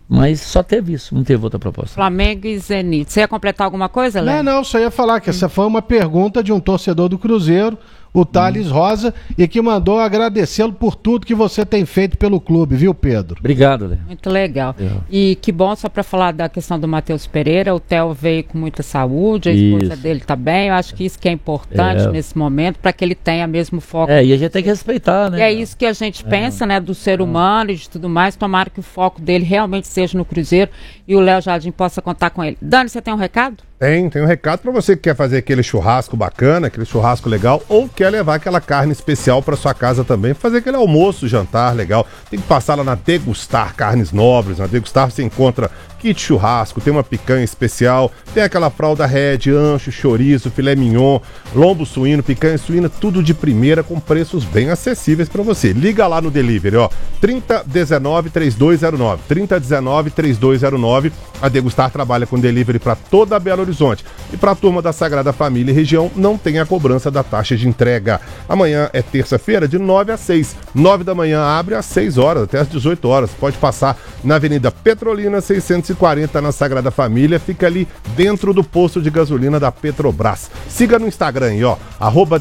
Mas só teve isso, não teve outra proposta. Flamengo e Zenit. Você ia completar alguma coisa, Léo? Não, só ia falar que essa foi uma pergunta de um torcedor do Cruzeiro, o Thales Rosa, e que mandou agradecê-lo por tudo que você tem feito pelo clube, viu, Pedro? Obrigado, Léo. Muito legal. E que bom, só para falar da questão do Matheus Pereira, o Theo veio com muita saúde, a esposa dele está bem, eu acho que isso que é importante nesse momento, para que ele tenha mesmo foco. E a gente tem que respeitar, né? E é isso que a gente pensa, né, do ser humano e de tudo mais, tomara que o foco dele realmente seja no Cruzeiro e o Léo Jardim possa contar com ele. Dani, você tem um recado? Tem um recado para você que quer fazer aquele churrasco bacana, aquele churrasco legal, ou quer levar aquela carne especial para sua casa também, fazer aquele almoço, jantar legal. Tem que passar lá na Degustar Carnes Nobres. Na Degustar você encontra kit churrasco, tem uma picanha especial, tem aquela fralda red, ancho, chouriço, filé mignon, lombo suíno, picanha suína, tudo de primeira com preços bem acessíveis para você. Liga lá no delivery, ó, 3019-3209, 3019-3209. A Degustar trabalha com delivery para toda a Belo Horizonte. E para a turma da Sagrada Família e região, não tem a cobrança da taxa de entrega. Amanhã é terça-feira, de 9 às 6. 9 da manhã abre às 6 horas, até às 18 horas. Pode passar na Avenida Petrolina, 640, na Sagrada Família. Fica ali dentro do posto de gasolina da Petrobras. Siga no Instagram aí, ó,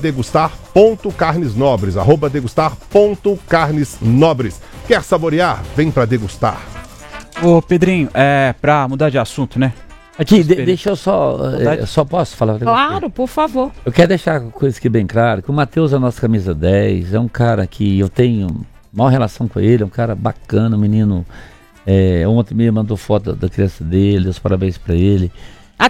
@degustar.carnesnobres, @degustar.carnesnobres. Quer saborear? Vem pra Degustar. Ô, Pedrinho, pra mudar de assunto, né? Aqui, deixa eu só posso falar? Claro, por favor. Eu quero deixar a coisa aqui bem clara, que o Matheus é a nossa camisa 10, é um cara que eu tenho maior relação com ele, é um cara bacana, um menino. Ontem me mandou foto da criança dele, os parabéns pra ele.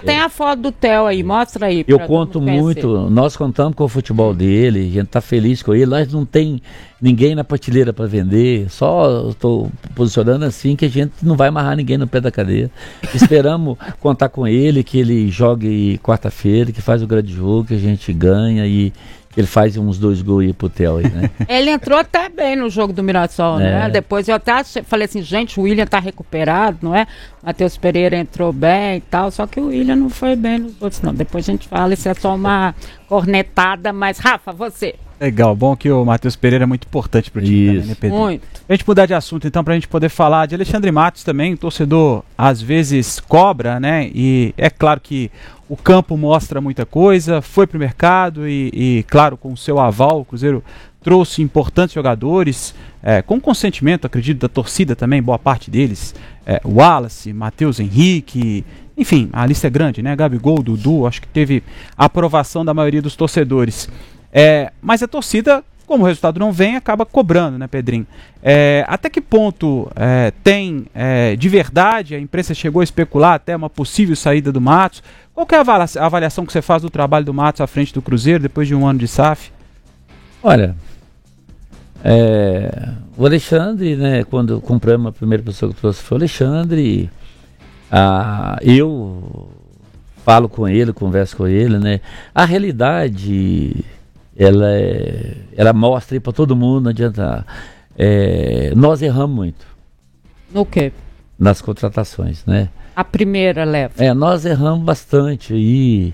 Tem a foto do Theo aí, mostra aí. Eu conto muito, nós contamos com o futebol dele, a gente tá feliz com ele, nós não tem ninguém na prateleira para vender, só estou posicionando assim que a gente não vai amarrar ninguém no pé da cadeia. Esperamos contar com ele, que ele jogue quarta-feira, que faz o grande jogo, que a gente ganha e ele faz uns 2 gols aí pro Theo aí, né? Ele entrou até bem no jogo do Mirassol, né? Depois eu até falei assim, gente, o William tá recuperado, não é? Matheus Pereira entrou bem e tal, só que o William não foi bem nos outros, não. Depois a gente fala, isso é só uma cornetada, mas Rafa, você... Legal, bom que o Matheus Pereira é muito importante pro time também, né, Pedro? Muito. A gente mudar de assunto, então, pra gente poder falar de Alexandre Matos também, o torcedor às vezes cobra, né? E é claro que o campo mostra muita coisa, foi pro mercado e claro, com o seu aval, o Cruzeiro trouxe importantes jogadores, com consentimento, acredito, da torcida também, boa parte deles, Wallace, Matheus Henrique, enfim, a lista é grande, né? Gabigol, Dudu, acho que teve a aprovação da maioria dos torcedores. Mas a torcida, como o resultado não vem, acaba cobrando, né, Pedrinho? Até que ponto tem de verdade, a imprensa chegou a especular até uma possível saída do Matos? Qual que é a avaliação que você faz do trabalho do Matos à frente do Cruzeiro, depois de um ano de SAF? Olha, o Alexandre, né, quando compramos a primeira pessoa que trouxe foi o Alexandre, eu falo com ele, converso com ele, né? A realidade... Ela mostra aí para todo mundo, não adianta. Nós erramos muito. No quê? Nas contratações, né? A primeira leva. Nós erramos bastante e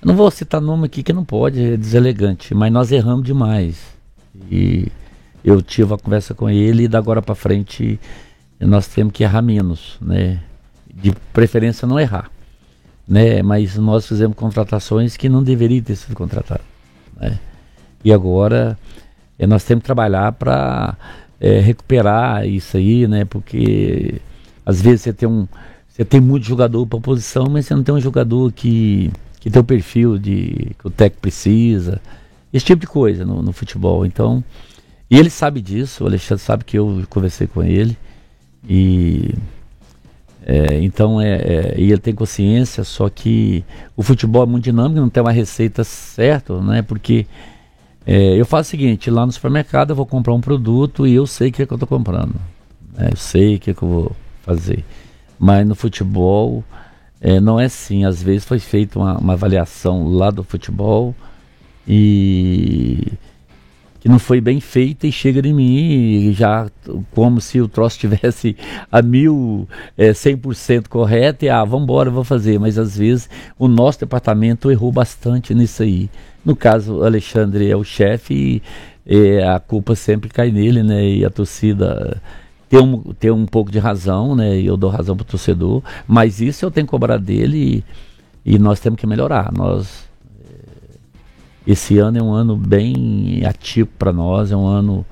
eu não vou citar nome aqui que não pode, é deselegante, mas nós erramos demais. E eu tive uma conversa com ele e da agora para frente nós temos que errar menos, né? De preferência não errar, né? Mas nós fizemos contratações que não deveriam ter sido contratadas, né? E agora nós temos que trabalhar para recuperar isso aí, né? Porque às vezes você tem muito jogador para posição, mas você não tem um jogador que tem o perfil que o técnico precisa. Esse tipo de coisa no futebol. Então, e ele sabe disso, o Alexandre sabe que eu conversei com ele. E então e ele tem consciência, só que o futebol é muito dinâmico, não tem uma receita certa, né? Porque eu faço o seguinte, lá no supermercado eu vou comprar um produto e eu sei o que é que eu estou comprando, né? Eu sei o que é que eu vou fazer, mas no futebol não é assim. Às vezes foi feita uma avaliação lá do futebol e que não foi bem feita e chega em mim já como se o troço estivesse a 100% correto e vamos embora, vou fazer. Mas às vezes o nosso departamento errou bastante nisso aí. No caso, o Alexandre é o chefe e a culpa sempre cai nele, né? E a torcida tem um pouco de razão, né? E eu dou razão para o torcedor, mas isso eu tenho que cobrar dele e nós temos que melhorar. Esse ano é um ano bem atípico para nós, é um ano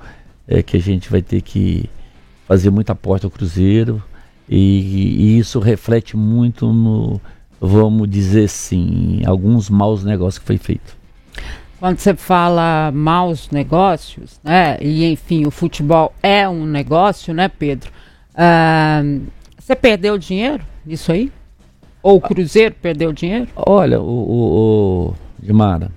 que a gente vai ter que fazer muita aposta ao Cruzeiro e isso reflete muito no, vamos dizer assim, alguns maus negócios que foi feito. Quando você fala maus negócios, né, e enfim, o futebol é um negócio, né, Pedro? Você perdeu dinheiro nisso aí? Ou o Cruzeiro perdeu dinheiro? Olha, Dimara,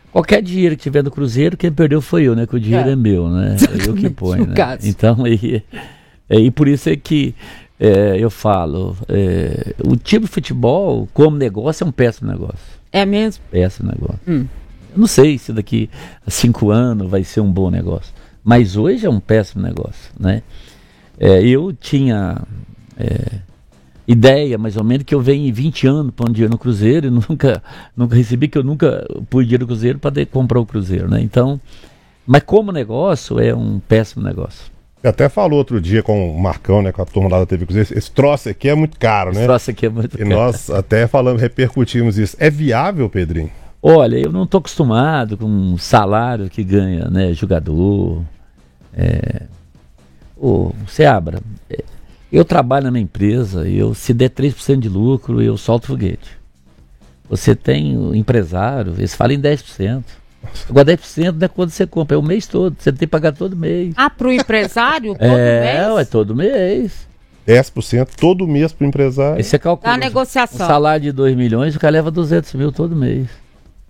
qualquer dinheiro que tiver no Cruzeiro, quem perdeu foi eu, né? Que o dinheiro é meu, né? É eu que ponho, né? Então, e por isso é que eu falo, o tipo de futebol, como negócio, é um péssimo negócio. É mesmo? Péssimo negócio. Eu não sei se daqui a 5 anos vai ser um bom negócio, mas hoje é um péssimo negócio, né? Eu tinha ideia, mais ou menos, que eu venho em 20 anos pondo dinheiro no Cruzeiro e nunca recebi, que eu nunca pus dinheiro no Cruzeiro para comprar o Cruzeiro, né? Então, mas como negócio, é um péssimo negócio. Você até falou outro dia com o Marcão, né, com a turma lá da TV Cruzeiro, esse troço aqui é muito caro, né? Esse troço aqui é muito caro. E nós até repercutimos isso. É viável, Pedrinho? Olha, eu não estou acostumado com um salário que ganha, né, jogador. Seabra, eu trabalho na minha empresa, se der 3% de lucro, eu solto foguete. Você tem o empresário, eles falam em 10%. Agora 10% não é quando você compra, é o mês todo, você tem que pagar todo mês. Para o empresário todo mês? É todo mês. 10% todo mês para o empresário. Aí você calcula a negociação. Um salário de 2 milhões, o cara leva 200 mil todo mês.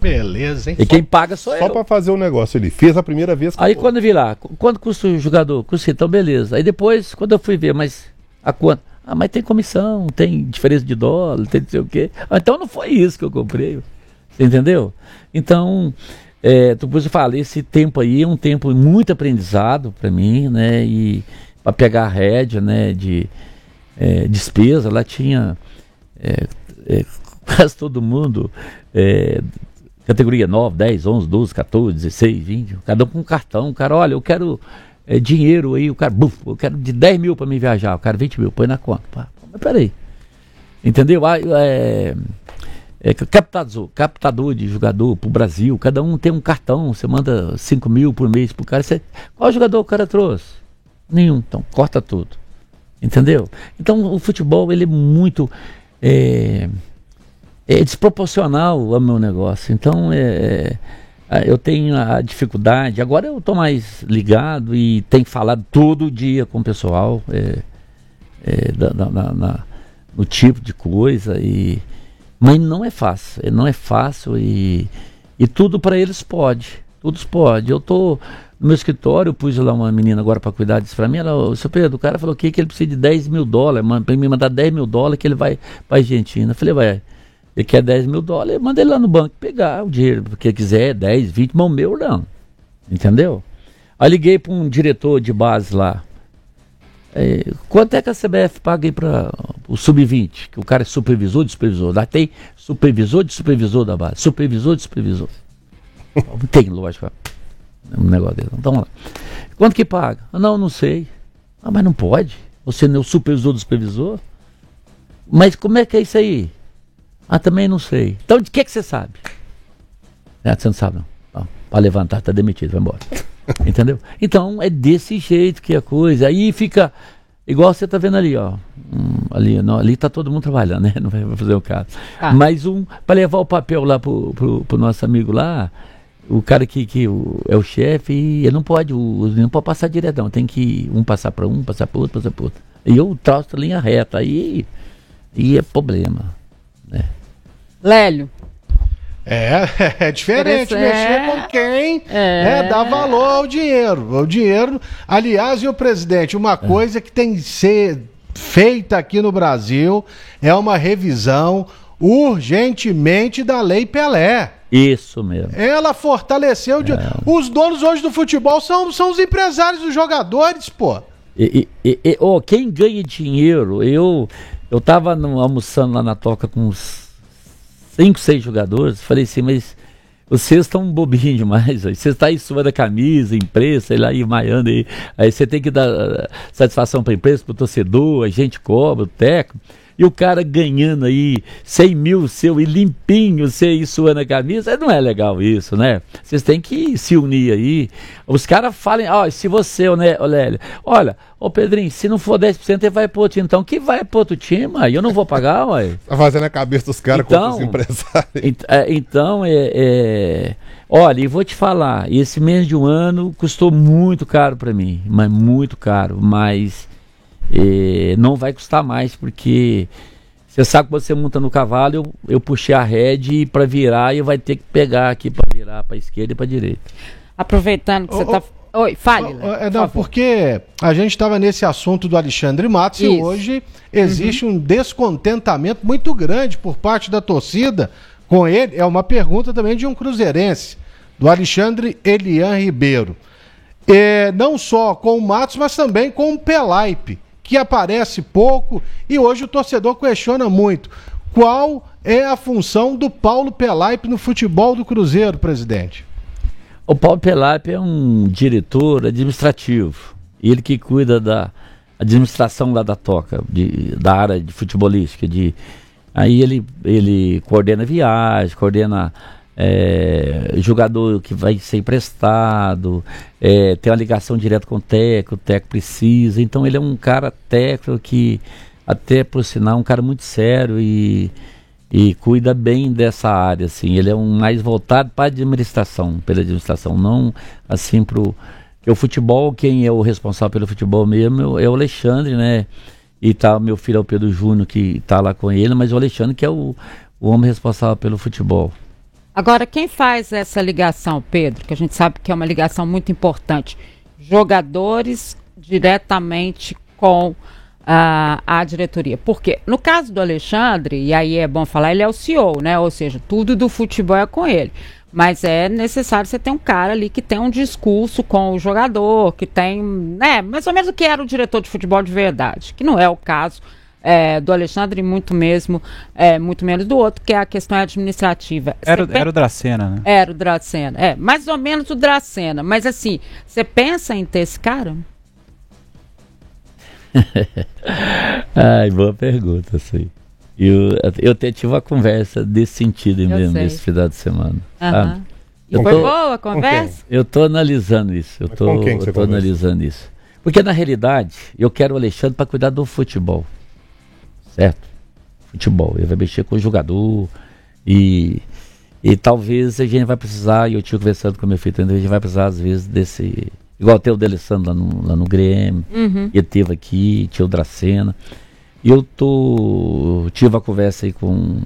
Beleza, hein? E quem paga sou eu. Só para fazer o negócio ali. Fez a primeira vez. Aí quando eu vi lá, quanto custa o jogador? Custa, então beleza. Aí depois, quando eu fui ver, mas a quanto? Mas tem comissão, tem diferença de dólar, tem não sei o quê. Então não foi isso que eu comprei. Você entendeu? Então, depois eu falei, esse tempo aí é um tempo muito aprendizado para mim, né? E para pegar a rédea, né? De despesa, lá tinha quase todo mundo. Categoria 9, 10, 11, 12, 14, 16, 20, cada um com um cartão. O cara, olha, eu quero dinheiro aí, o cara, eu quero de 10 mil para me viajar, o cara 20 mil, põe na conta. Mas peraí, entendeu? Captador de jogador pro Brasil, cada um tem um cartão, você manda 5 mil por mês pro cara. Qual jogador o cara trouxe? Nenhum, então corta tudo, entendeu? Então o futebol, ele é muito... desproporcional ao meu negócio. Então eu tenho a dificuldade. Agora eu estou mais ligado e tenho falado todo dia com o pessoal no tipo de coisa, mas não é fácil. Não é fácil e tudo para eles pode. Todos pode. Eu estou no meu escritório, eu pus lá uma menina agora para cuidar disso para mim. Ela, seu Pedro, o cara falou que ele precisa de 10 mil dólares, para me mandar 10 mil dólares que ele vai para a Argentina. Eu falei, ele quer 10 mil dólares, manda ele lá no banco pegar o dinheiro, porque quiser 10, 20, mas o meu não. Entendeu? Aí liguei para um diretor de base lá. Quanto é que a CBF paga aí para o sub-20? Que o cara é supervisor de supervisor. Lá tem supervisor de supervisor da base. Supervisor de supervisor. Tem, lógico. Um negócio desse. Então, lá. Quanto que paga? Não sei. Mas não pode. Você não é o supervisor do supervisor? Mas como é que é isso aí? Também não sei. Então, de que você sabe? Você não sabe, não. Para levantar, tá demitido, vai embora. Entendeu? Então, é desse jeito que é a coisa. Aí fica, igual você tá vendo ali, ó. Ali tá todo mundo trabalhando, né? Não vai fazer o caso. Mais para levar o papel lá pro nosso amigo lá, o cara que é o chefe, ele não pode passar diretão. Tem que passar para passar para outro, passar para outro. E eu traço linha reta. Aí é problema. Lélio. É diferente mexer com quem dá valor ao dinheiro. O dinheiro, aliás, e o presidente, uma coisa que tem que ser feita aqui no Brasil é uma revisão urgentemente da Lei Pelé. Isso mesmo. Ela fortaleceu... Os donos hoje do futebol são os empresários dos jogadores, pô. Quem ganha dinheiro... Eu tava almoçando lá na Toca com uns 5, 6 jogadores. Falei assim, mas vocês estão bobinhos demais. Você está aí suando a camisa, imprensa, sei lá, aí maiando aí. Aí você tem que dar satisfação para a imprensa, para o torcedor, a gente cobra, o técnico. E o cara ganhando aí 100 mil seu e limpinho, você aí suando a camisa, não é legal isso, né? Vocês têm que se unir aí. Os caras falam, se você, né, Lélia, olha, Pedrinho, se não for 10%, ele vai pro outro time. Então, que vai pro outro time, aí eu não vou pagar, ué. Tá fazendo a cabeça dos caras contra os empresários. Olha, e vou te falar, esse mês de um ano custou muito caro para mim, mas muito caro, mas... não vai custar mais, porque você sabe que você monta no cavalo, eu puxei a rede para virar e vai ter que pegar aqui para virar para esquerda e para direita. Aproveitando que você está... Oi, fale. Não, porque a gente estava nesse assunto do Alexandre Matos e hoje existe um descontentamento muito grande por parte da torcida com ele. É uma pergunta também de um cruzeirense, do Alexandre Elian Ribeiro. Não só com o Matos, mas também com o Pelaipe, que aparece pouco, e hoje o torcedor questiona muito. Qual é a função do Paulo Pelaipe no futebol do Cruzeiro, presidente? O Paulo Pelaipe é um diretor administrativo, ele que cuida da administração lá da Toca, da área de futebolística. Aí ele coordena viagem, coordena jogador que vai ser emprestado, tem uma ligação direta com o técnico precisa. Então ele é um cara técnico que, até por sinal, é um cara muito sério e cuida bem dessa área, assim. Ele é mais voltado para pela administração, não assim que o futebol, quem é o responsável pelo futebol mesmo é o Alexandre, né? E tá meu filho é o Pedro Júnior, que tá lá com ele, mas o Alexandre que é o homem responsável pelo futebol. Agora, quem faz essa ligação, Pedro, que a gente sabe que é uma ligação muito importante, jogadores diretamente com a diretoria? Porque no caso do Alexandre, e aí é bom falar, ele é o CEO, né? Ou seja, tudo do futebol é com ele. Mas é necessário você ter um cara ali que tem um discurso com o jogador, que tem, mais ou menos o que era o diretor de futebol de verdade, que não é o caso do Alexandre, muito menos do outro, que é a questão administrativa. Era o Dracena, né? Era o Dracena, mais ou menos o Dracena. Mas assim, você pensa em ter esse cara? Ai, boa pergunta, assim. Eu até tive uma conversa desse sentido mesmo, nesse final de semana. E foi boa a conversa? Eu estou analisando isso. Eu estou analisando isso. Porque na realidade, eu quero o Alexandre para cuidar do futebol. Certo? Futebol. Ele vai mexer com o jogador e talvez a gente vai precisar, e eu tinha conversado com meu filho, a gente vai precisar às vezes desse... Igual tem o D'Alessandro lá no Grêmio, ele teve aqui, tinha o Dracena. E eu tive a conversa aí com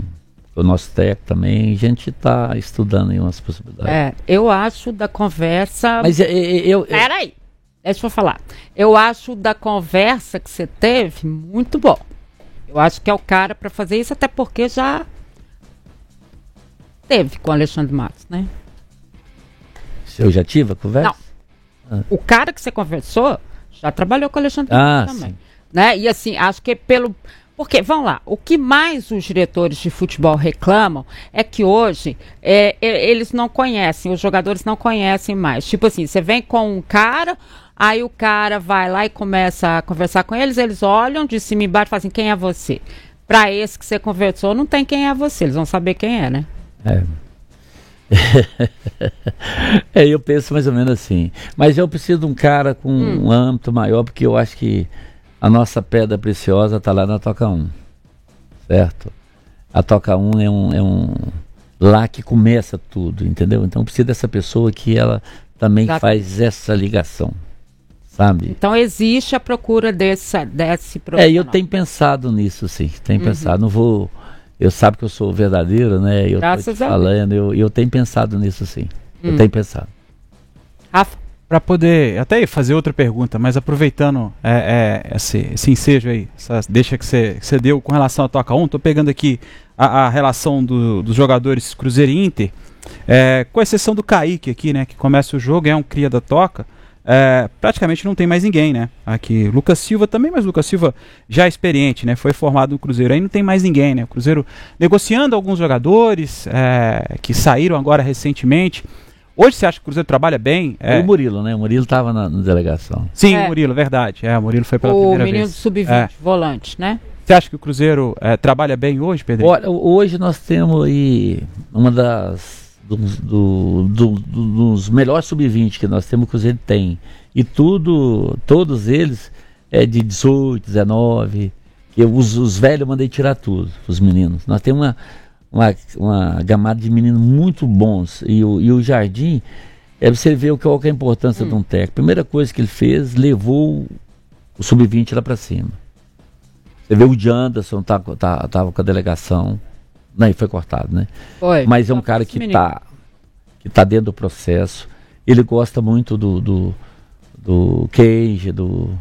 o nosso técnico também, a gente está estudando aí umas possibilidades. Eu acho da conversa... Mas Peraí, deixa eu falar. Eu acho da conversa que você teve muito bom. Eu acho que é o cara para fazer isso, até porque já teve com o Alexandre Matos, né? Eu já tive a conversa? Não. O cara que você conversou já trabalhou com o Alexandre Matos também. Né? E assim, acho que porque, vamos lá, o que mais os diretores de futebol reclamam é que hoje eles não conhecem, os jogadores não conhecem mais. Tipo assim, você vem com um cara, aí o cara vai lá e começa a conversar com eles, eles olham de cima e embaixo e falam assim, quem é você? Para esse que você conversou, não tem quem é você, eles vão saber quem é, né? Eu penso mais ou menos assim. Mas eu preciso de um cara com um âmbito maior, porque eu acho que a nossa pedra preciosa está lá na Toca 1, certo? A Toca 1 é um lá que começa tudo, entendeu? Então precisa dessa pessoa que ela também faz essa ligação, sabe? Então existe a procura desse profissional. Eu tenho pensado nisso, sim. Tenho pensado, não vou... Eu sabe que eu sou verdadeiro, né? Eu tô te falando, eu tenho pensado nisso, sim. Eu tenho pensado. Rafa? para poder até fazer outra pergunta, mas aproveitando esse ensejo aí, deixa que você deu com relação à Toca 1, estou pegando aqui a relação dos jogadores Cruzeiro e Inter, com exceção do Kaique aqui, né, que começa o jogo, é um cria da Toca, praticamente não tem mais ninguém, né, aqui, Lucas Silva também, mas Lucas Silva já experiente, né, foi formado no Cruzeiro, aí não tem mais ninguém, né, o Cruzeiro negociando alguns jogadores que saíram agora recentemente. Hoje você acha que o Cruzeiro trabalha bem? O Murilo, né? O Murilo estava na delegação. Sim, o Murilo, verdade. O Murilo foi pela primeira vez. O menino do Sub-20, volante, né? Você acha que o Cruzeiro trabalha bem hoje, Pedro? Olha, hoje nós temos aí uma dos melhores Sub-20 que nós temos, o Cruzeiro tem. E todos eles de 18, 19, que os velhos eu mandei tirar tudo, os meninos. Nós temos uma gamada de meninos muito bons. E o Jardim, você vê qual que é a importância de um técnico. Primeira coisa que ele fez, levou o Sub-20 lá para cima. Você vê o Janderson tava com a delegação. Não, ele foi cortado, né? Foi. Mas é um cara que tá dentro do processo. Ele gosta muito do Kenji, do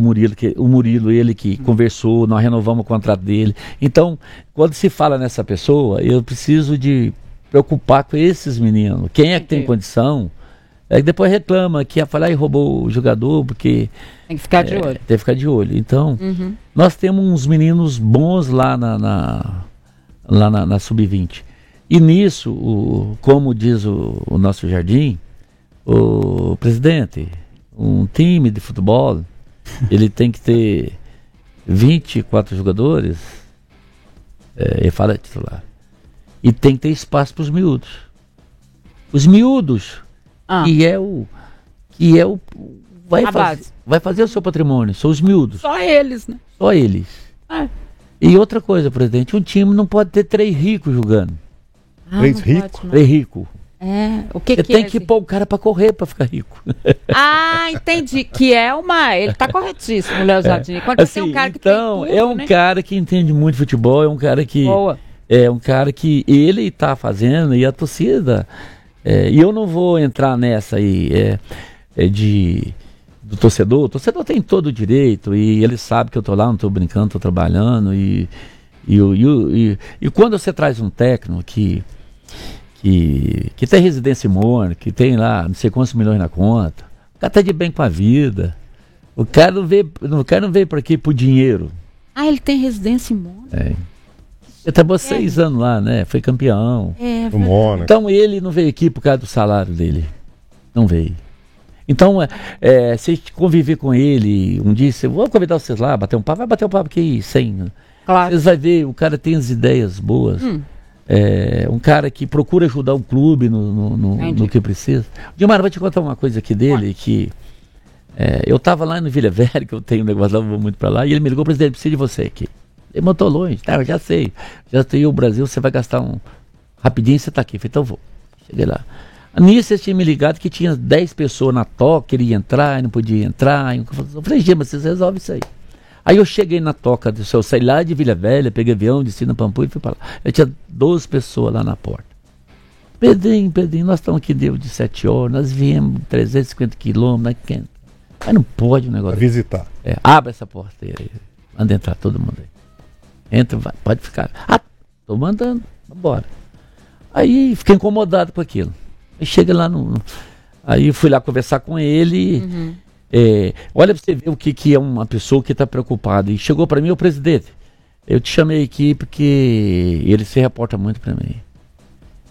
Murilo, o Murilo, ele que conversou, nós renovamos o contrato dele. Então, quando se fala nessa pessoa, eu preciso de preocupar com esses meninos. Quem é que tem condição? Depois reclama que roubou o jogador, porque tem que ficar de olho. Tem que ficar de olho. Então, nós temos uns meninos bons lá na Sub-20. E nisso, como diz o nosso Jardim, o presidente, um time de futebol, ele tem que ter 24 jogadores, ele fala titular, e tem que ter espaço para os miúdos. Os miúdos, vai fazer o seu patrimônio, são os miúdos. Só eles, né? Só eles. E outra coisa, presidente, um time não pode ter 3 ricos jogando. 3 ricos? 3 ricos. O que você tem que pôr o cara para correr para ficar rico. Entendi. Que ele tá corretíssimo, Léo Jardim. Quando assim, tem um cara que então, tem tudo, um cara que entende muito futebol, é um cara que ele tá fazendo, e a torcida, e eu não vou entrar nessa aí do torcedor. O torcedor tem todo o direito, e ele sabe que eu tô lá, não tô brincando, tô trabalhando, e quando você traz um técnico que tem residência em Mônaco, que tem lá não sei quantos milhões na conta, o cara tá de bem com a vida, o cara não veio para aqui por dinheiro. Ele tem residência em Mônaco? Ele trabalhou 6 anos lá, né? Foi campeão. No Mônaco. Então ele não veio aqui por causa do salário dele. Não veio. Então, se conviver com ele um dia, vou convidar vocês lá, bater um papo, vai bater um papo aqui sem. Claro. Vocês vão ver, o cara tem as ideias boas. Um cara que procura ajudar o clube no que precisa. Dilmar, vou te contar uma coisa aqui dele, que eu estava lá no Vila Velha, que eu tenho um negócio lá, não vou muito para lá, e ele me ligou, presidente, preciso de você aqui. Ele montou longe, eu já sei o Brasil, você vai gastar rapidinho, você está aqui. Eu falei, então vou. Cheguei lá. Nisso eles tinham me ligado que tinha 10 pessoas na toca, queria entrar, não podia entrar. Eu falei, mas vocês resolvem isso aí. Aí eu cheguei na toca do seu, saí lá de Vila Velha, peguei avião, desci na Pampulha e fui para lá. Eu tinha 12 pessoas lá na porta. Pedrinho, nós estamos aqui deu de 7 horas, nós viemos 350 quilômetros, mas não pode o negócio. Vai visitar. Abre essa porta aí, manda entrar todo mundo aí. Entra, vai, pode ficar. Tô mandando, vambora. Aí fiquei incomodado com aquilo. Aí chega lá aí fui lá conversar com ele. Olha pra você ver o que é uma pessoa que está preocupada. E chegou para mim, o presidente, eu te chamei aqui porque ele se reporta muito para mim.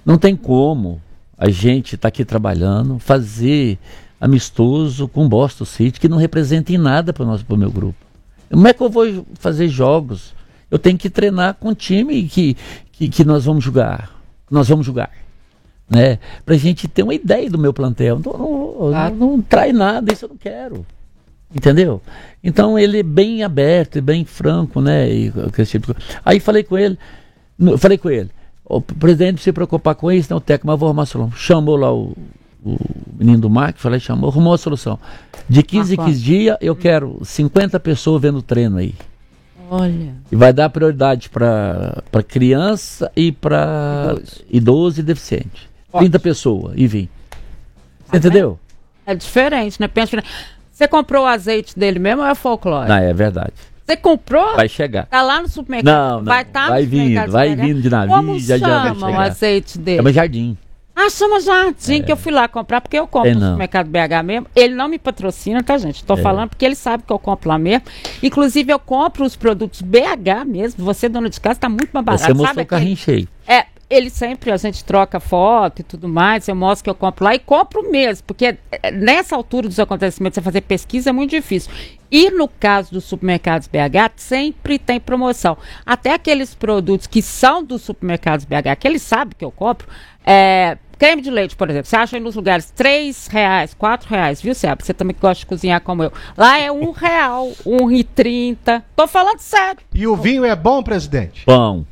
Não tem como a gente tá aqui trabalhando, fazer amistoso com o Boston City, que não representa em nada para o meu grupo. Como é que eu vou fazer jogos? Eu tenho que treinar com o time que nós vamos jogar. Né? Pra gente ter uma ideia do meu plantel. Não trai nada, isso eu não quero. Entendeu? Então ele é bem aberto e bem franco, né? Aí falei com ele, o presidente se preocupar com isso, não, o técnico, mas vou arrumar a solução. Chamou lá o menino do marketing, arrumou a solução. De 15 em 15 dias eu quero 50 pessoas vendo o treino aí. Olha. E vai dar prioridade para criança e para idoso e deficiente. 30 pessoas e vim. Você entendeu? É diferente, né? Pensa, você comprou o azeite dele mesmo ou é folclore? Não, é verdade. Você comprou? Vai chegar. Tá lá no supermercado? Não. Vai estar vai vindo, vai vindo de navio. Como chama o azeite dele? Chama Jardim. Chama Jardim, que eu fui lá comprar, porque eu compro no supermercado BH mesmo. Ele não me patrocina, tá, gente? Tô falando porque ele sabe que eu compro lá mesmo. Inclusive, eu compro os produtos BH mesmo. Você, dona de casa, tá muito mais barato. Você mostrou o carrinho cheio. Ele sempre, a gente troca foto e tudo mais, eu mostro que eu compro lá e compro mesmo, porque nessa altura dos acontecimentos, você fazer pesquisa é muito difícil. E no caso dos supermercados BH, sempre tem promoção. Até aqueles produtos que são dos supermercados BH, que eles sabem que eu compro, creme de leite, por exemplo, você acha aí nos lugares R$3, R$4, viu, Seba? Você também que gosta de cozinhar como eu. Lá é R$1, R$1,30. Tô falando sério. E o vinho é bom, presidente? Bom.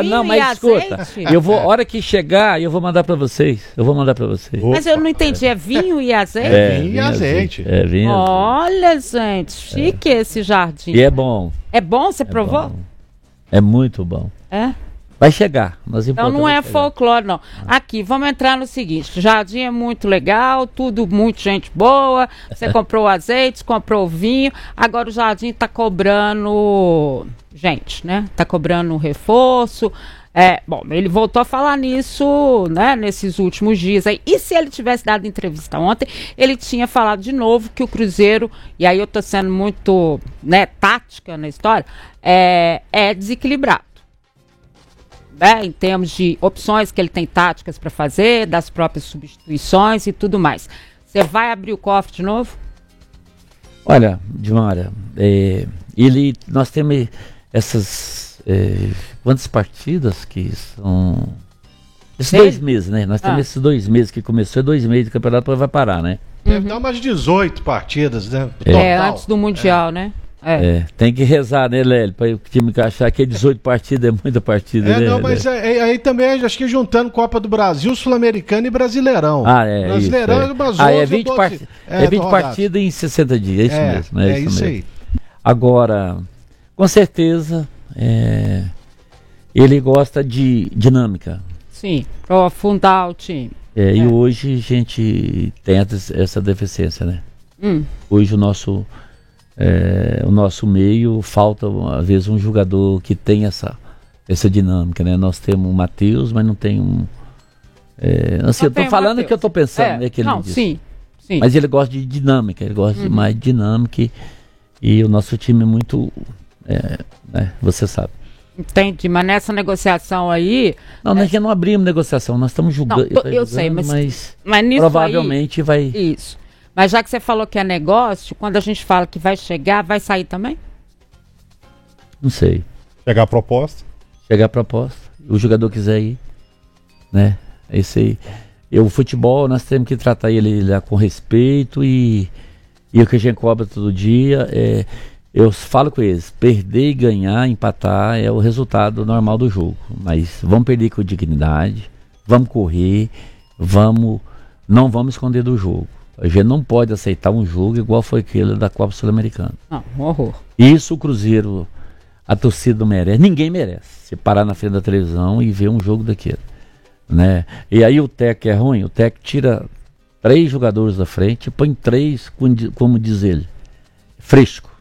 Não, mas escuta, eu vou, hora que chegar, eu vou mandar pra vocês. Mas eu não entendi, é vinho e azeite? Vinho e azeite. Vinho. Olha, gente, chique esse jardim. E é bom. É bom? Você provou? Bom. É muito bom. Vai chegar. Então não é folclore, não. Aqui, vamos entrar no seguinte. Jardim é muito legal, tudo muito gente boa. Você comprou azeite, comprou vinho. Agora o Jardim tá cobrando gente, né? Tá cobrando um reforço. Bom, ele voltou a falar nisso, né, nesses últimos dias aí. E se ele tivesse dado entrevista ontem, ele tinha falado de novo que o Cruzeiro, e aí eu tô sendo muito, né, tática na história, é desequilibrado. Em termos de opções que ele tem táticas para fazer, das próprias substituições e tudo mais. Você vai abrir o cofre de novo? Olha, Dilmara, nós temos essas quantas partidas que são esses 2 meses, né? Nós temos esses 2 meses que começou, 2 meses de campeonato, depois vai parar, né? Deve dar umas 18 partidas, né? Antes do Mundial, né? Tem que rezar, né, Lélio? Para o time achar que 18 partidas é muita partida, né? Não, mas aí também, acho que juntando Copa do Brasil, Sul-Americano e Brasileirão. Brasileirão isso, umas 11, 20 partidas em 60 dias, é isso mesmo. É isso aí. Agora, com certeza, ele gosta de dinâmica. Sim, para afundar o time. E hoje a gente tem essa deficiência, né? Hoje o nosso meio falta às vezes um jogador que tem essa dinâmica, né? Nós temos o Matheus, mas não tem assim, eu tô falando o que eu tô pensando, né, que ele disse. Sim. Mas ele gosta de dinâmica, ele gosta de mais dinâmica e o nosso time é muito, né, você sabe. Entendi, mas nessa negociação aí... Não, nós já não abrimos negociação, nós estamos julgando. Eu sei, mas nisso provavelmente aí, vai... Isso. Mas já que você falou que é negócio, quando a gente fala que vai chegar, vai sair também? Não sei. Chegar a proposta? Chegar a proposta. O jogador quiser ir, né? É isso aí. O futebol, nós temos que tratar ele lá com respeito e o que a gente cobra todo dia eu falo com eles, perder e ganhar, empatar é o resultado normal do jogo. Mas vamos perder com dignidade, vamos correr, não vamos esconder do jogo. A gente não pode aceitar um jogo igual foi aquele da Copa Sul-Americana. Um horror. Isso o Cruzeiro, a torcida não merece. Ninguém merece se parar na frente da televisão e ver um jogo daquele, né? E aí o técnico é ruim, o técnico tira 3 jogadores da frente e põe 3, como diz ele, fresco.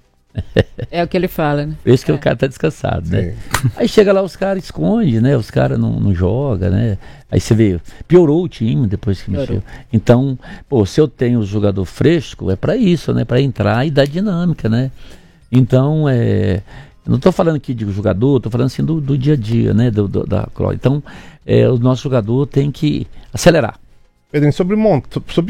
É o que ele fala, né? Esse que o cara tá descansado, né? Aí chega lá, os caras escondem, né? Os caras não jogam, né? Aí você vê, piorou o time depois que mexeu. Então, se eu tenho o jogador fresco, é para isso, né? Para entrar e dar dinâmica, né? Então, eu não tô falando aqui de jogador, tô falando assim do dia a dia, né? Da Croix. Então, o nosso jogador tem que acelerar. Pedrinho, sobre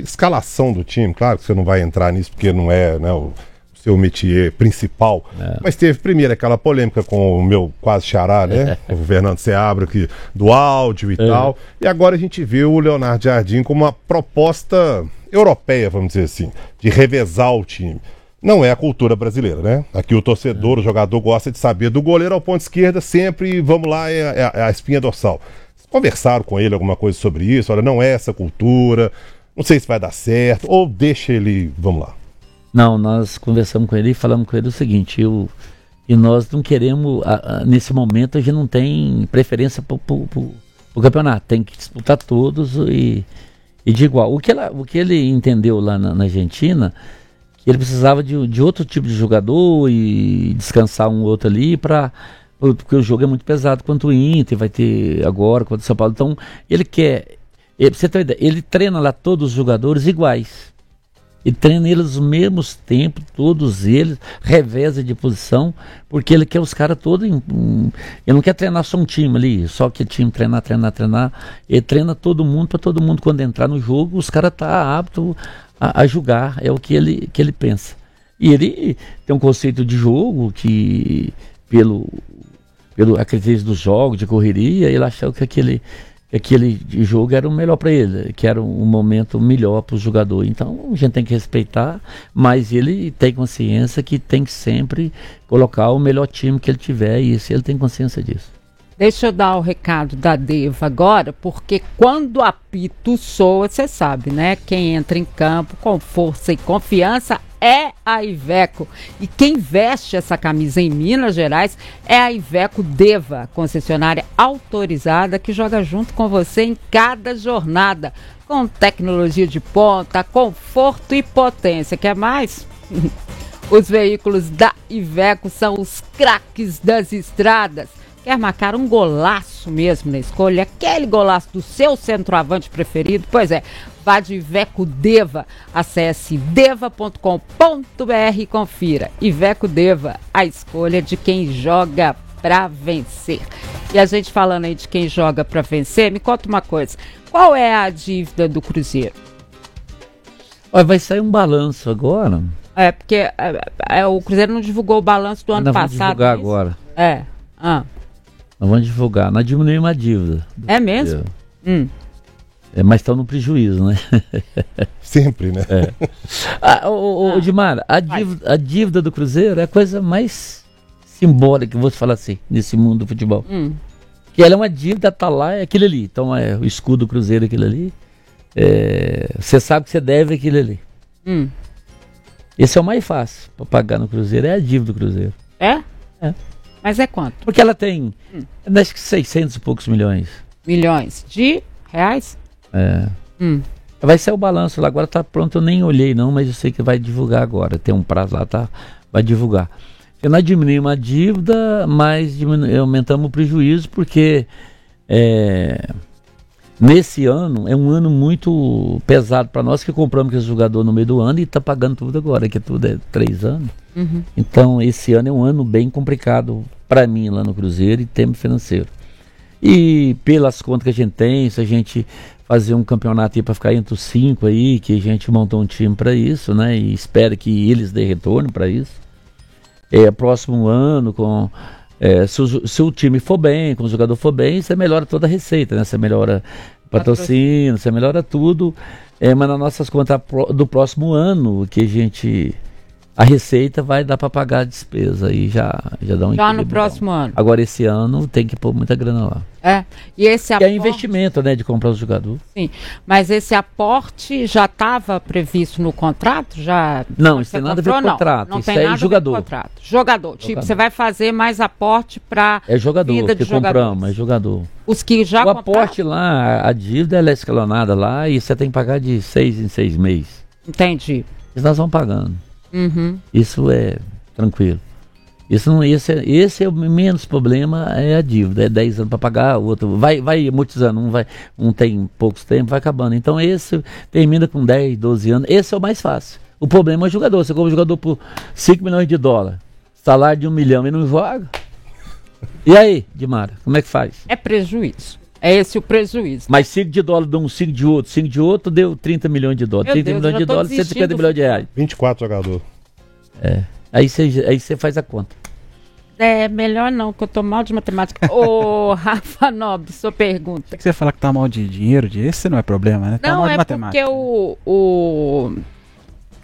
escalação do time, claro que você não vai entrar nisso porque não é, né, o seu métier principal, mas teve primeiro aquela polêmica com o meu quase xará, né, o Fernando Seabra, do áudio e tal, e agora a gente vê o Leonardo Jardim como uma proposta europeia, vamos dizer assim, de revezar o time. Não é a cultura brasileira, né? Aqui o torcedor, o jogador gosta de saber do goleiro ao ponto esquerda sempre, vamos lá, é a espinha dorsal. Conversaram com ele alguma coisa sobre isso? Olha, não é essa cultura, não sei se vai dar certo, ou deixa ele, vamos lá. Não, nós conversamos com ele e falamos com ele o seguinte, e nós não queremos, nesse momento a gente não tem preferência pro campeonato, tem que disputar todos e e de igual. O que ele entendeu lá na Argentina, que ele precisava de outro tipo de jogador e descansar um outro ali porque o jogo é muito pesado quanto o Inter, vai ter agora contra o São Paulo. Então, pra você ter uma ideia, ele treina lá todos os jogadores iguais. E treina eles ao mesmo tempo, todos eles, reveza de posição, porque ele quer os caras todos. Ele não quer treinar só um time ali, só que o time treinar. Ele treina todo mundo, para todo mundo, quando entrar no jogo, os caras estão aptos a jogar. É o que ele pensa. E ele tem um conceito de jogo que, pelo critério dos jogos, de correria, ele achou que aquele jogo era o melhor para ele, que era um momento melhor para o jogador. Então a gente tem que respeitar, mas ele tem consciência que tem que sempre colocar o melhor time que ele tiver, e isso ele tem consciência disso. Deixa eu dar o recado da Deva agora, porque quando o apito soa, você sabe, né? Quem entra em campo com força e confiança é a Iveco. E quem veste essa camisa em Minas Gerais é a Iveco Deva, concessionária autorizada que joga junto com você em cada jornada, com tecnologia de ponta, conforto e potência. Quer mais? Os veículos da Iveco são os craques das estradas. Quer marcar um golaço mesmo na escolha? Aquele golaço do seu centroavante preferido? Pois é, vá de Iveco Deva. Acesse deva.com.br e confira. Iveco Deva, a escolha de quem joga pra vencer. E a gente falando aí de quem joga pra vencer, me conta uma coisa. Qual é a dívida do Cruzeiro? Olha, vai sair um balanço agora. É, porque o Cruzeiro não divulgou o balanço do ano passado. Vamos divulgar agora. Nós vamos divulgar. Nós diminuímos a dívida. É mesmo? Mas estão no prejuízo, né? Sempre, né? Dimara, a dívida do Cruzeiro é a coisa mais simbólica, vou te falar assim, nesse mundo do futebol. Que ela é uma dívida, tá lá, é aquilo ali. Então é o escudo do Cruzeiro, aquilo ali. Você sabe que você deve aquilo ali. Esse é o mais fácil para pagar no Cruzeiro, é a dívida do Cruzeiro. É? Mas é quanto? Porque ela tem, acho que 600 e poucos milhões. Milhões de reais? Vai ser o balanço lá, agora tá pronto, eu nem olhei não, mas eu sei que vai divulgar agora, tem um prazo lá, vai divulgar. Porque nós diminuímos a dívida, mas aumentamos o prejuízo, porque nesse ano, é um ano muito pesado para nós, que compramos esse jogador no meio do ano e está pagando tudo agora, que tudo é 3 anos. Então esse ano é um ano bem complicado para mim lá no Cruzeiro, em termos financeiro. E pelas contas que a gente tem, se a gente fazer um campeonato aí para ficar entre os 5 aí, que a gente montou um time para isso, né? E espera que eles dêem retorno para isso. Próximo ano, se o time for bem, se o jogador for bem, você melhora toda a receita, né? Você melhora patrocínio, você melhora tudo. Mas nas nossas contas do próximo ano, que a receita vai dar para pagar a despesa e já dá um já no próximo ano. Agora esse ano tem que pôr muita grana lá. E esse aporte... é investimento, né, de comprar os jogadores. Sim, mas esse aporte já estava previsto no contrato? Não, isso tem nada a ver com contrato. Não isso tem nada a jogador. ver com contrato. Jogador. Tipo, você vai fazer mais aporte para jogador que compramos, é jogador. Os que já compraram. O aporte lá, a dívida ela é escalonada lá e você tem que pagar de 6 em 6 meses. Entendi. E nós vamos pagando. Isso é tranquilo. Esse é o menos problema, é a dívida. É 10 anos para pagar, o outro vai amortizando, um tem poucos tempos, vai acabando. Então esse termina com 10, 12 anos. Esse é o mais fácil. O problema é o jogador. Você compra um jogador por 5 milhões de dólares, salário de 1 milhão e não joga. E aí, Dimara, como é que faz? É prejuízo. É esse o prejuízo. Mas 5 de dólar deu 5 de outro, deu 30 milhões de dólares. 30 milhões de dólares, 150 milhões de reais. 24 jogadores. Aí você faz a conta. Melhor não, que eu tô mal de matemática. Ô, Rafa Nobre, sua pergunta. Por que você fala que tá mal de dinheiro? Esse não é problema, né? Tá não, mal de matemática. Porque o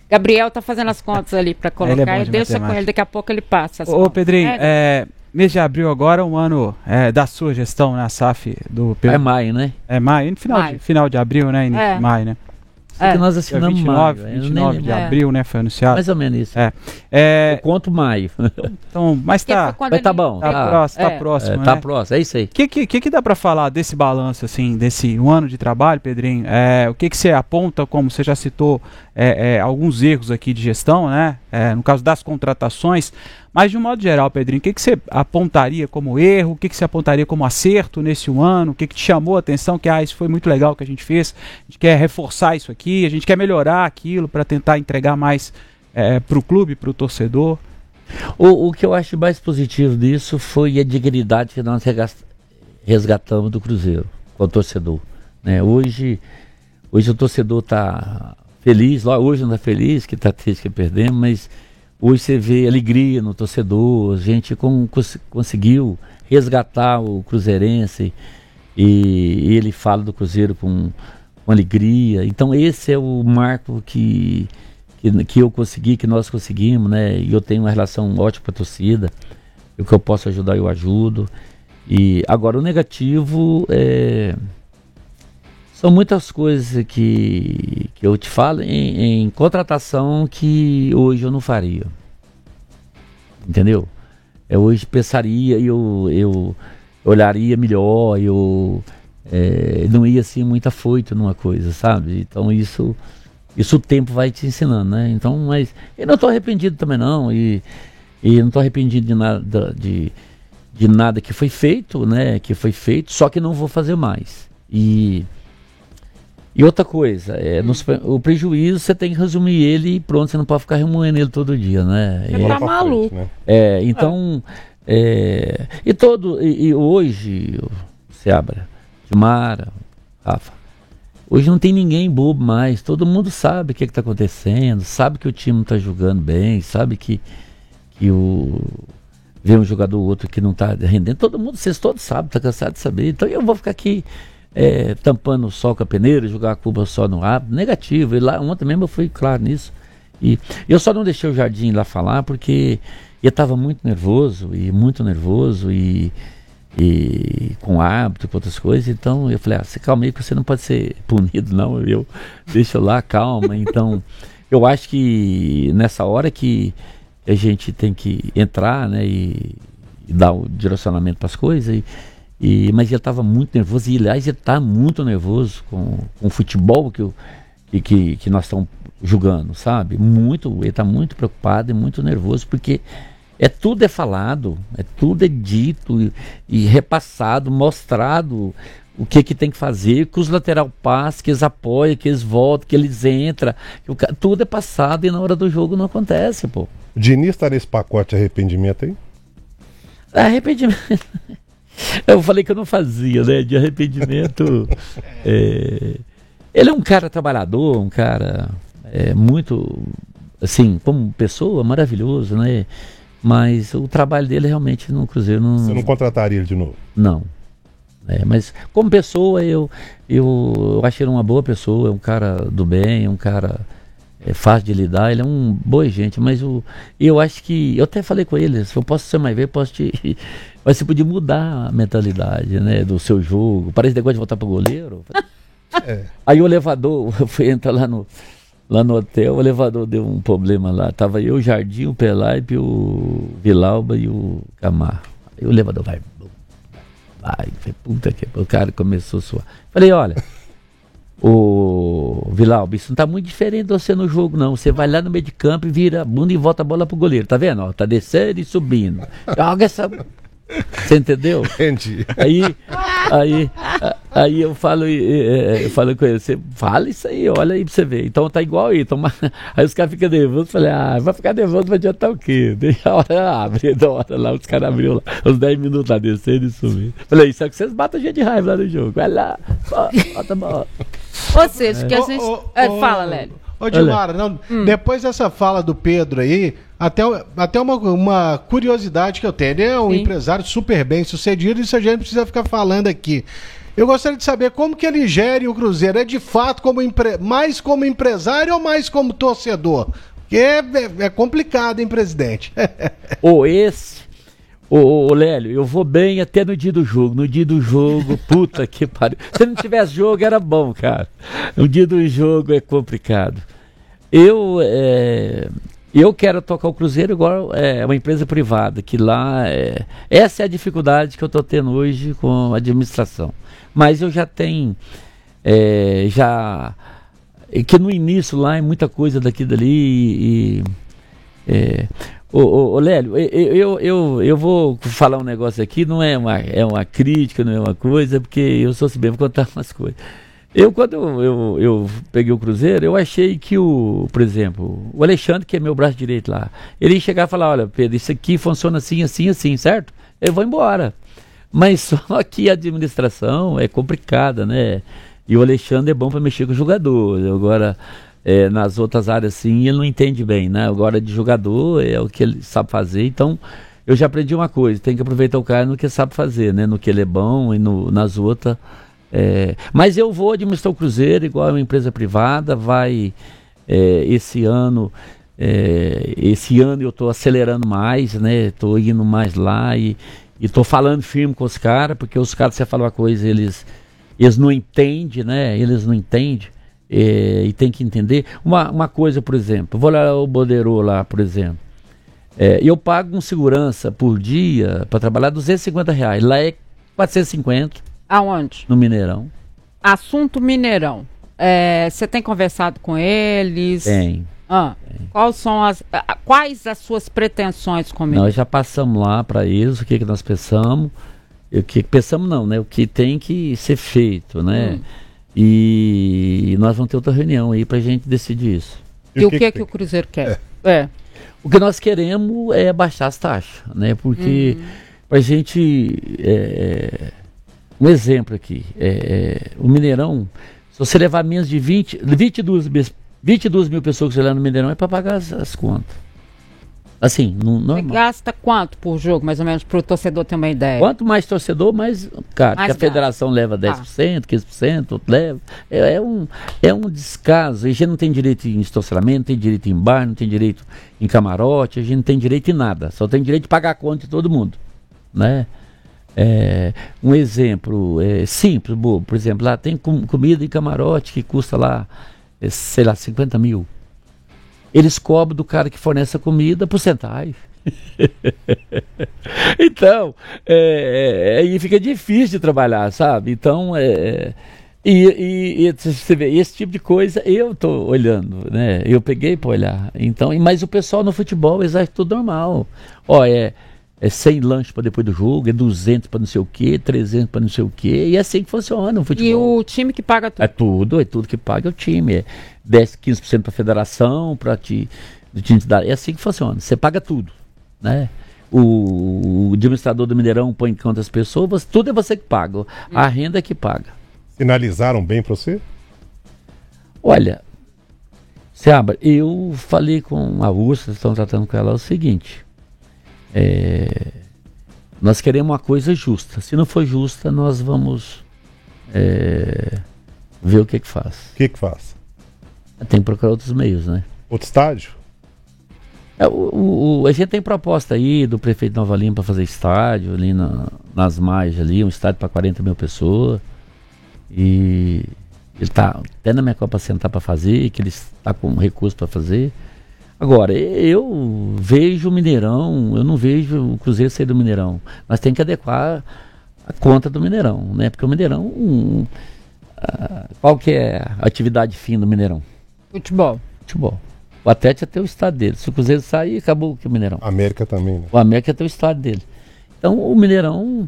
Gabriel tá fazendo as contas ali pra colocar e deixa com ele, daqui a pouco ele passa as contas. Pedrinho, mês de abril agora, um ano da sua gestão na SAF do Pedro. É maio, né? É maio, final de abril, né? Início de maio, né? que nós assinamos 29 de abril, né? Foi anunciado. Mais ou menos isso. Eu conto maio. Então, mas tá bom. Tá próximo. Tá próximo, é isso aí. O que dá para falar desse balanço, assim, desse um ano de trabalho, Pedrinho? O que você aponta, como você já citou, alguns erros aqui de gestão, né? No caso das contratações. Mas, de um modo geral, Pedrinho, o que você apontaria como erro? O que você apontaria como acerto nesse um ano? O que te chamou a atenção? Que, isso foi muito legal que a gente fez. A gente quer reforçar isso aqui, a gente quer melhorar aquilo para tentar entregar mais para o clube, para o torcedor. O que eu acho mais positivo disso foi a dignidade que nós resgatamos do Cruzeiro com o torcedor. Né? Hoje o torcedor está feliz, hoje não está feliz, que está triste que perdemos, mas hoje você vê alegria no torcedor, a gente conseguiu resgatar o cruzeirense e ele fala do Cruzeiro com alegria. Então esse é o marco que eu consegui, que nós conseguimos, né? E eu tenho uma relação ótima com a torcida, o que eu posso ajudar eu ajudo. E agora o negativo são muitas coisas que eu te falo em contratação que hoje eu não faria. Entendeu? Hoje pensaria, eu olharia melhor, eu não ia assim muito afoito numa coisa, sabe? Então isso o tempo vai te ensinando, né? Então, mas eu não estou arrependido também não, e não estou arrependido de nada, de nada que foi feito, né? Que foi feito, só que não vou fazer mais. E outra coisa, o prejuízo você tem que resumir ele e pronto, você não pode ficar remoendo ele todo dia, né? Você tá maluco. Então, e hoje, Seabra, Dimara, Rafa, hoje não tem ninguém bobo mais, todo mundo sabe o que está acontecendo, sabe que o time não está jogando bem, sabe que vê um jogador ou outro que não está rendendo, vocês todos sabem, está cansado de saber, então eu vou ficar aqui tampando o sol com a peneira, jogar a cuba só no ar, negativo. E lá ontem mesmo eu fui claro nisso. E eu só não deixei o Jardim lá falar porque eu estava muito nervoso e com hábito, com outras coisas. Então eu falei, você calma aí que você não pode ser punido, não. Eu deixo lá, calma. Então eu acho que nessa hora que a gente tem que entrar, né, e dar o direcionamento para as coisas. Mas ele estava muito nervoso, e aliás ele está muito nervoso com o futebol que nós estamos jogando, sabe? Ele está muito preocupado e muito nervoso, porque tudo é falado, tudo é dito e repassado, mostrado o que tem que fazer, que os lateral passam, que eles apoiam, que eles voltam, que eles entram, tudo é passado e na hora do jogo não acontece, pô. O Diniz está nesse pacote de arrependimento aí? Arrependimento... Eu falei que eu não fazia, né? De arrependimento. Ele é um cara trabalhador, um cara muito, assim, como pessoa, maravilhoso, né? Mas o trabalho dele realmente no Cruzeiro não... Você não contrataria ele de novo? Não. Mas como pessoa, eu achei ele uma boa pessoa, é um cara do bem, é um cara fácil de lidar, ele é um boa gente, mas eu acho que... Eu até falei com ele, se eu posso ser mais velho, posso te... Mas você podia mudar a mentalidade, né, do seu jogo. Parece negócio de voltar pro goleiro. Aí o elevador, eu fui entrar lá no hotel, o elevador deu um problema lá. Tava eu, o Jardim, o Pelaipe, o Vilauba e o Camargo. Aí o elevador vai, puta que... O cara começou a suar. Falei, olha, o Vilauba, isso não tá muito diferente de você no jogo, não. Você vai lá no meio de campo e vira a bunda e volta a bola pro goleiro. Tá vendo? Ó, tá descendo e subindo. Joga essa... Você entendeu? Entendi. Aí eu falo com ele, você fala isso aí, olha aí pra você ver. Então tá igual aí. Aí os caras ficam nervosos. Falei, vai ficar nervoso, vai adiantar o quê? Deixa a hora abre, da hora lá, os caras abriram lá, uns 10 minutos lá descendo e subindo. Falei, isso é que vocês batem a gente de raiva lá no jogo. Vai lá, bota a bola. Ou seja, que a gente. Fala, Lélio. Ô, Dimara, depois dessa fala do Pedro aí, até uma curiosidade que eu tenho. Ele é um empresário super bem sucedido, e isso a gente precisa ficar falando aqui. Eu gostaria de saber como que ele gere o Cruzeiro. É de fato mais como empresário ou mais como torcedor? Porque é complicado, hein, presidente? Ô Lélio, eu vou bem até no dia do jogo. No dia do jogo, puta que pariu. Se não tivesse jogo, era bom, cara. No dia do jogo é complicado. Eu quero tocar o Cruzeiro igual uma empresa privada, que lá essa é a dificuldade que eu estou tendo hoje com a administração. Mas eu já tenho, que no início lá é muita coisa daqui e dali. Ô Lélio, eu vou falar um negócio aqui, não é uma crítica, não é uma coisa, porque eu sou assim mesmo, vou contar umas coisas. Quando eu peguei o Cruzeiro, eu achei que por exemplo, o Alexandre, que é meu braço direito lá, ele ia chegar e falar, olha, Pedro, isso aqui funciona assim, assim, assim, certo? Eu vou embora. Mas só que a administração é complicada, né? E o Alexandre é bom para mexer com o jogador. Agora, nas outras áreas, assim, ele não entende bem, né? Agora, de jogador, é o que ele sabe fazer. Então, eu já aprendi uma coisa, tem que aproveitar o cara no que sabe fazer, né? No que ele é bom e nas outras... mas eu vou administrar o Cruzeiro igual uma empresa privada, esse ano eu estou acelerando mais, né? Estou indo mais lá e estou falando firme com os caras, porque os caras, você fala uma coisa, eles não entendem, né? Eles não entendem e tem que entender. Uma coisa, por exemplo, vou lá o Bodeiro lá, por exemplo, eu pago um segurança por dia para trabalhar R$250, lá é 450. Aonde? No Mineirão. Assunto Mineirão. Você tem conversado com eles? Tem. Quais as suas pretensões com eles? Nós já passamos lá para eles o que nós pensamos. O que pensamos não, né? O que tem que ser feito, né? E nós vamos ter outra reunião aí para a gente decidir isso. E o que o Cruzeiro quer? O que nós queremos é baixar as taxas, né? Porque para a gente... um exemplo aqui, o Mineirão, se você levar menos de 22 mil pessoas que você leva no Mineirão, é para pagar as contas. Assim, você gasta quanto por jogo, mais ou menos, para o torcedor ter uma ideia? Quanto mais torcedor, mais caro. Porque a federação leva 10%, 15%, outro leva. É um descaso. A gente não tem direito em estacionamento, não tem direito em bar, não tem direito em camarote, a gente não tem direito em nada. Só tem direito de pagar a conta de todo mundo, né? Um exemplo simples, bobo. Por exemplo, lá tem comida em camarote que custa lá, sei lá, 50 mil. Eles cobram do cara que fornece a comida porcentagem. Então, aí fica difícil de trabalhar, sabe? Então, você vê, esse tipo de coisa eu tô olhando, né? Eu peguei para olhar. Então, mas o pessoal no futebol, eles acham tudo normal. 100 lanches para depois do jogo, 200 para não sei o que, 300 para não sei o que, e é assim que funciona o futebol. E o time que paga tudo? É tudo que paga o time. 10, 15% para a federação, para é assim que funciona. Você paga tudo, né? O administrador do Mineirão põe em conta as pessoas, tudo é você que paga. A renda é que paga. Sinalizaram bem para você? Olha, Seabra, eu falei com a Úrsula, estão tratando com ela o seguinte... nós queremos uma coisa justa. Se não for justa, nós vamos ver o que faz. O que faz? Tem que procurar outros meios, né? Outro estádio? A gente tem proposta aí do prefeito de Nova Lima para fazer estádio ali nas margens ali, um estádio para 40 mil pessoas. E ele está até na minha Copa sentar para fazer, que ele está com recurso para fazer. Agora, eu vejo o Mineirão, eu não vejo o Cruzeiro sair do Mineirão. Nós temos que adequar a conta do Mineirão, né? Porque o Mineirão, qual que é a atividade fim do Mineirão? Futebol. O Atlético ia ter o estádio dele. Se o Cruzeiro sair, acabou o Mineirão. América também, né? O América ia ter o estádio dele. Então, o Mineirão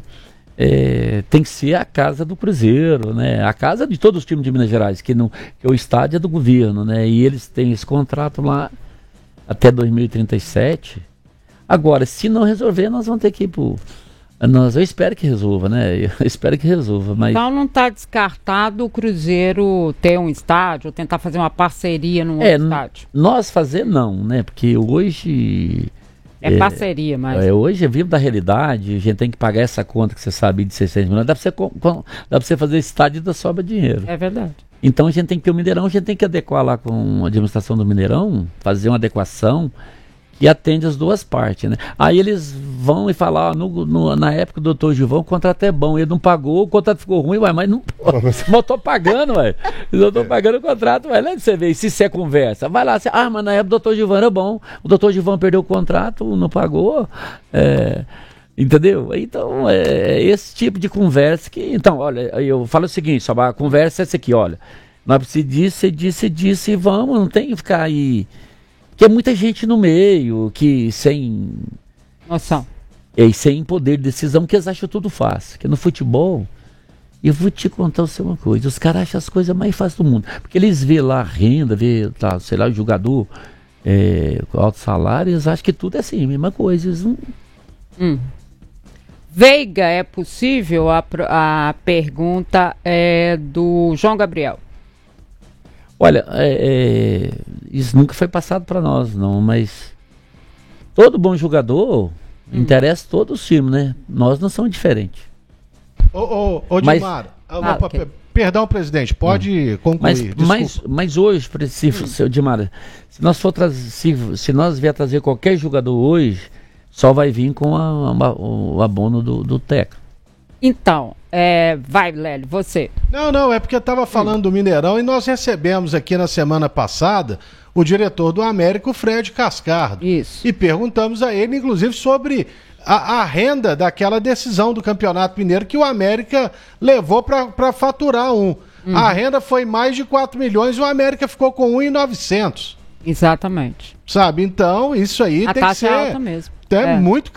tem que ser a casa do Cruzeiro, né? A casa de todos os times de Minas Gerais, que o estádio é do governo, né? E eles têm esse contrato lá até 2037. Agora, se não resolver, nós vamos ter que ir pro... Eu espero que resolva, né? Eu espero que resolva, mas... Então não está descartado o Cruzeiro ter um estádio, ou tentar fazer uma parceria num outro estádio? Nós fazer não, né? Porque hoje... parceria, mas... hoje é vivo da realidade, a gente tem que pagar essa conta que você sabe de 600 milhões, dá para você fazer estádio e ainda sobra dinheiro. É verdade. Então a gente tem que ter o Mineirão, a gente tem que adequar lá com a administração do Mineirão, fazer uma adequação que atende as duas partes, né? Aí eles vão e falam, na época do doutor Gilvão, o contrato é bom, ele não pagou, o contrato ficou ruim, mas não pode. Mas eu tô pagando, ué. Eu tô pagando o contrato, ué. Lá você vê, se isso é conversa. Vai lá, mas na época do doutor Gilvão era bom, o doutor Gilvão perdeu o contrato, não pagou, entendeu? Então, esse tipo de conversa que... Então, olha, eu falo o seguinte, só a conversa é essa aqui, olha, nós precisamos disso e vamos, não tem que ficar aí... Porque é muita gente no meio, que sem noção. E sem poder de decisão, que eles acham tudo fácil. Que no futebol, eu vou te contar uma coisa, os caras acham as coisas mais fáceis do mundo. Porque eles vê lá a renda, vê, sei lá, o jogador com alto salário, eles acham que tudo é assim, a mesma coisa. Eles não... Veiga, é possível? A pergunta é do João Gabriel. Olha, isso nunca foi passado para nós, não, mas todo bom jogador interessa todos os times, né? Nós não somos diferentes. Ô Dilmar, okay. Perdão, presidente, pode concluir. Mas hoje, seu Dilmar, se nós vier trazer qualquer jogador hoje, só vai vir com o abono do técnico. Então, vai, Lélio, você. Não, é porque eu estava falando do Mineirão e nós recebemos aqui na semana passada o diretor do América, o Fred Cascardo. Isso. E perguntamos a ele, inclusive, sobre a renda daquela decisão do Campeonato Mineiro que o América levou para faturar A renda foi mais de 4 milhões e o América ficou com 1.900. Exatamente. Sabe, então isso aí tem que ser... alta mesmo. Muito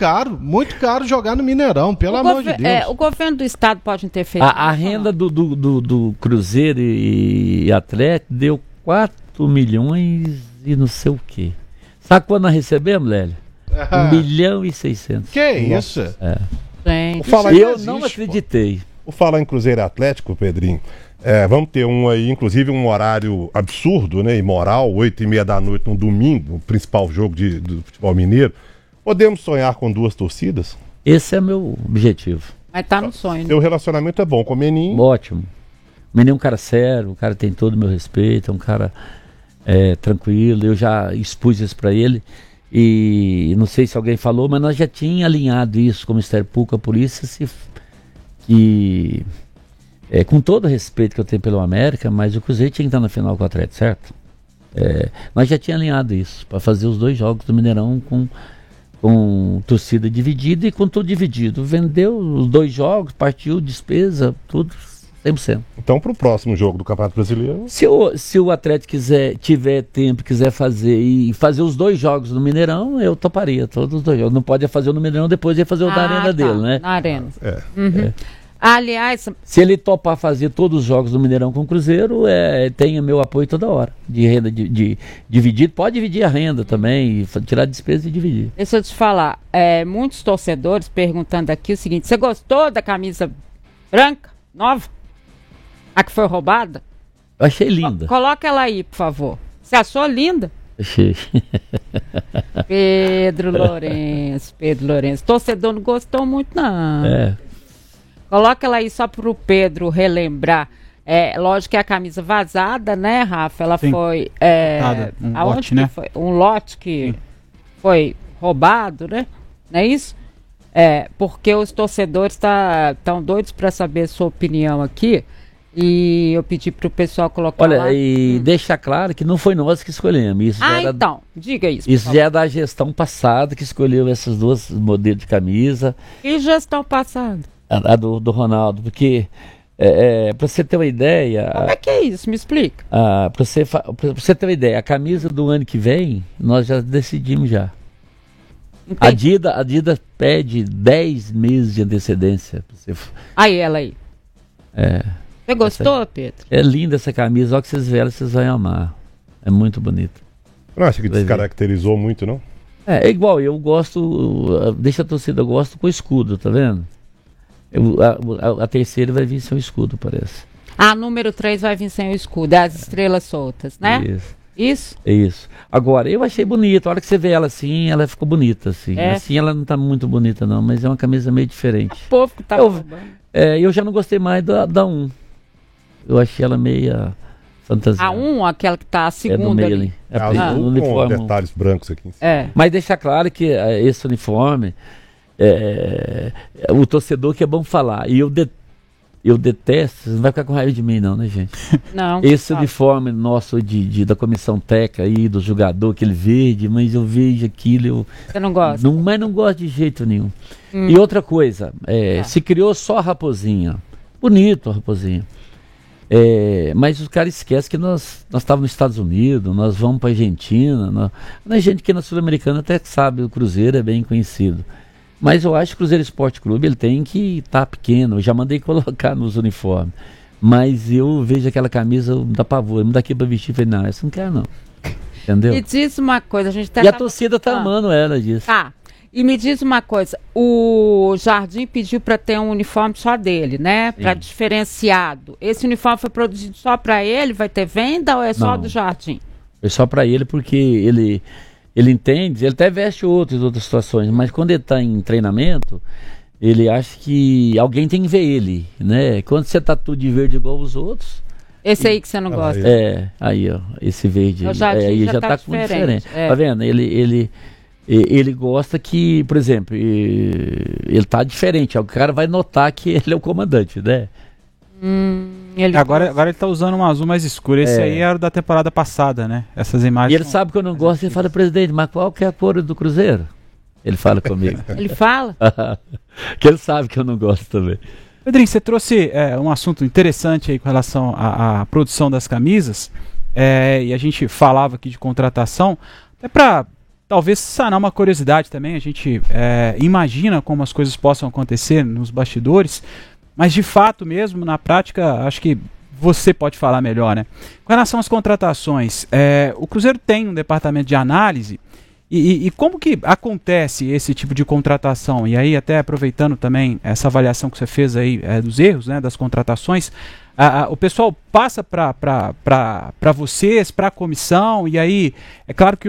caro jogar no Mineirão, pelo amor de Deus. O governo do estado pode interferir. A renda do Cruzeiro e Atlético deu 4 milhões e não sei o quê. Sabe quando nós recebemos, Lélio? 1.600.000. Que isso? Eu não acreditei. Vou falar em Cruzeiro e Atlético, Pedrinho. Vamos ter inclusive um horário absurdo, né, imoral, 8h30 da noite, num domingo, o principal jogo do futebol mineiro. Podemos sonhar com 2 torcidas? Esse é meu objetivo. Mas tá no sonho. Seu relacionamento é bom com o Meninho? Ótimo. O Meninho é um cara sério, o cara tem todo o meu respeito, é um cara tranquilo. Eu já expus isso para ele e não sei se alguém falou, mas nós já tínhamos alinhado isso com o Ministério Público, a polícia, com todo o respeito que eu tenho pelo América, mas o Cruzeiro tinha que estar na final com o Atlético, certo? Nós já tínhamos alinhado isso, para fazer os 2 jogos do Mineirão com torcida dividida e com tudo dividido. Vendeu os 2 jogos, partiu, despesa, tudo 100%. Então, para o próximo jogo do Campeonato Brasileiro... Se o Atlético tiver tempo, quiser fazer os 2 jogos no Mineirão, eu toparia todos os 2 jogos. Não pode fazer o no Mineirão, depois ia fazer o da arena dele, né? Na arena. Aliás... Se ele topar fazer todos os jogos do Mineirão com o Cruzeiro, tem meu apoio toda hora. De renda dividido, pode dividir a renda também, tirar a despesa e dividir. Deixa eu te falar, muitos torcedores perguntando aqui o seguinte: você gostou da camisa branca, nova? A que foi roubada? Eu achei linda. Coloca ela aí, por favor. Você achou linda? Achei. Pedro Lourenço. Torcedor não gostou muito, não. Coloca ela aí só pro Pedro relembrar. Lógico que é a camisa vazada, né, Rafa? Ela Sim. foi... lote, né? Foi? Um lote que foi roubado, né? Não é isso? Porque os torcedores estão doidos para saber a sua opinião aqui. E eu pedi pro pessoal colocar lá. Olha, e deixar claro que não foi nós que escolhemos. Isso diga isso. Isso já é da gestão passada que escolheu esses 2 modelos de camisa. E gestão passada? A do Ronaldo, porque para você ter uma ideia... Como é que é isso? Me explica. Para você ter uma ideia, a camisa do ano que vem, nós já decidimos já. A Adidas pede 10 meses de antecedência. Aí, ela aí. Você gostou, Pedro? É linda essa camisa, olha que vocês verem, vocês vão amar. É muito bonita. Não acha que descaracterizou muito, não? É igual, eu gosto, deixa a torcida, eu gosto com o escudo, tá vendo? A terceira vai vir sem o escudo, parece. A número 3 vai vir sem o escudo, as estrelas soltas, né? Isso? Isso. Agora, eu achei bonita, a hora que você vê ela assim, ela ficou bonita, assim. Assim ela não tá muito bonita não, mas é uma camisa meio diferente. O povo que tá eu já não gostei mais da 1. Eu achei ela meia fantasiado. A1, aquela que está a segunda ali. Com detalhes brancos aqui. Mas deixar claro que esse uniforme, o torcedor que é bom falar, e eu detesto, você não vai ficar com raiva de mim não, né, gente? Não. Esse uniforme nosso da comissão técnica aí, do jogador, aquele verde, mas eu vejo aquilo... Você não gosta? Mas não gosto de jeito nenhum. E outra coisa, se criou só a raposinha. Bonito a raposinha. Mas os caras esquecem que nós estávamos nos Estados Unidos, nós vamos para a Argentina. A gente que na Sul-Americana até sabe, o Cruzeiro é bem conhecido. Mas eu acho que o Cruzeiro Esporte Clube ele tem que estar pequeno. Eu já mandei colocar nos uniformes. Mas eu vejo aquela camisa, me dá pavor. Me dá aqui para vestir. Falei, não, essa não quero não. Entendeu? Me diz uma coisa, a gente E a torcida tá amando ela disso. Tá. E me diz uma coisa, o Jardim pediu para ter um uniforme só dele, né? Para diferenciado. Esse uniforme foi produzido só para ele? Vai ter venda ou é só do Jardim? É só para ele porque ele entende, ele até veste outras situações, mas quando ele está em treinamento, ele acha que alguém tem que ver ele, né? Quando você tá tudo de verde igual os outros... Esse aí que você não gosta. Aí ó, esse verde. Aí já tá com diferente. Tá vendo? Ele gosta que, por exemplo, ele tá diferente. O cara vai notar que ele é o comandante, né? Agora ele tá usando um azul mais escuro. Esse aí era da temporada passada, né? Essas imagens. E ele sabe que eu não gosto. Ele fala, presidente, mas qual que é a cor do Cruzeiro? Ele fala comigo. Ele fala? Que ele sabe que eu não gosto também. Pedrinho, você trouxe um assunto interessante aí com relação à produção das camisas. E a gente falava aqui de contratação. Até para talvez sanar uma curiosidade também. A gente imagina como as coisas possam acontecer nos bastidores. Mas de fato mesmo, na prática, acho que você pode falar melhor, né? Com relação às contratações, o Cruzeiro tem um departamento de análise e como que acontece esse tipo de contratação? E aí, até aproveitando também essa avaliação que você fez aí dos erros, né, das contratações, o pessoal passa para vocês, para a comissão, e aí é claro que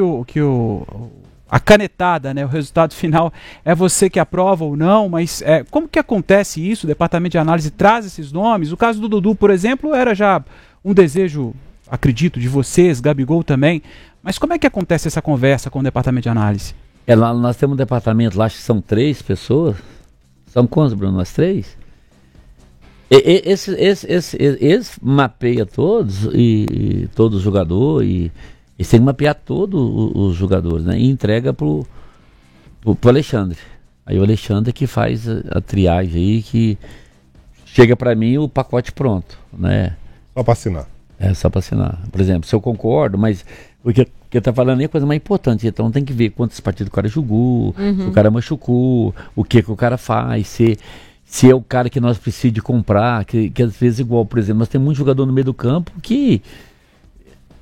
a canetada, né, o resultado final é você que aprova ou não, mas como que acontece isso? O departamento de análise traz esses nomes? O caso do Dudu, por exemplo, era já um desejo, acredito, de vocês, Gabigol também, mas como é que acontece essa conversa com o departamento de análise? Lá nós temos um departamento lá, acho que são 3 pessoas. São quantos, Bruno? Nós 3? Eles mapeiam todos, e todos os jogadores, e eles têm que mapear todos os jogadores, né? E entrega pro Alexandre. Aí o Alexandre que faz a triagem aí, que chega para mim o pacote pronto, né? Só para assinar. Só para assinar. Por exemplo, se eu concordo, mas o que eu tô falando é a coisa mais importante. Então tem que ver quantas partidas o cara jogou, se o cara machucou, o que o cara faz, se é o cara que nós precisamos de comprar, que às vezes igual, por exemplo, nós temos um jogador no meio do campo que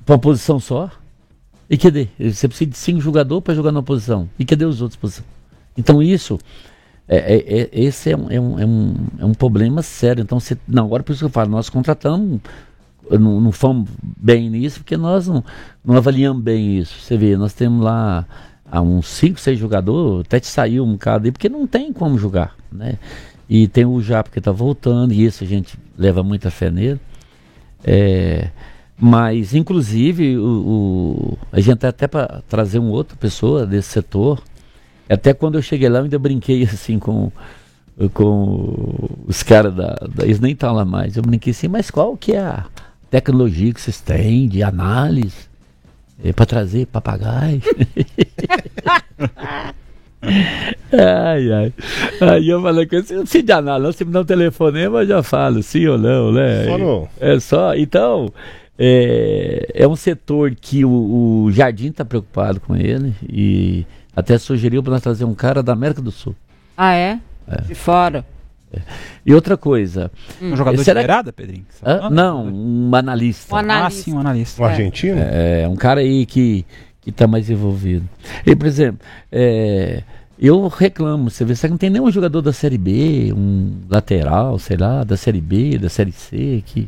para uma posição só. E cadê? Você precisa de 5 jogadores para jogar numa posição. E cadê os outros posições? Então isso, esse é um problema sério. Então, agora por isso que eu falo, nós contratamos, não fomos bem nisso, porque nós não avaliamos bem isso. Você vê, nós temos lá uns 5, 6 jogadores, até te saiu um bocado aí, porque não tem como jogar, né? E tem o Japa que está voltando, e isso a gente leva muita fé nele. Mas, inclusive, a gente até para trazer uma outra pessoa desse setor. Até quando eu cheguei lá, eu ainda brinquei assim com os caras eles nem estão lá mais. Eu brinquei assim, mas qual que é a tecnologia que vocês têm de análise para trazer papagaio? Aí eu falei com ele, não precisa de análise, se me dá um telefonema eu já falo, sim ou não, né? Só não. Só, então... É um setor que o Jardim está preocupado com ele e até sugeriu para nós trazer um cara da América do Sul. Ah, é? De fora. E outra coisa... Um jogador de beirada, Pedrinho? Não, um analista. Sim, um analista. Um argentino? Um cara aí que está mais envolvido. E, por exemplo, eu reclamo, você vê, que não tem nenhum jogador da Série B, um lateral, sei lá, da Série B, da Série C, que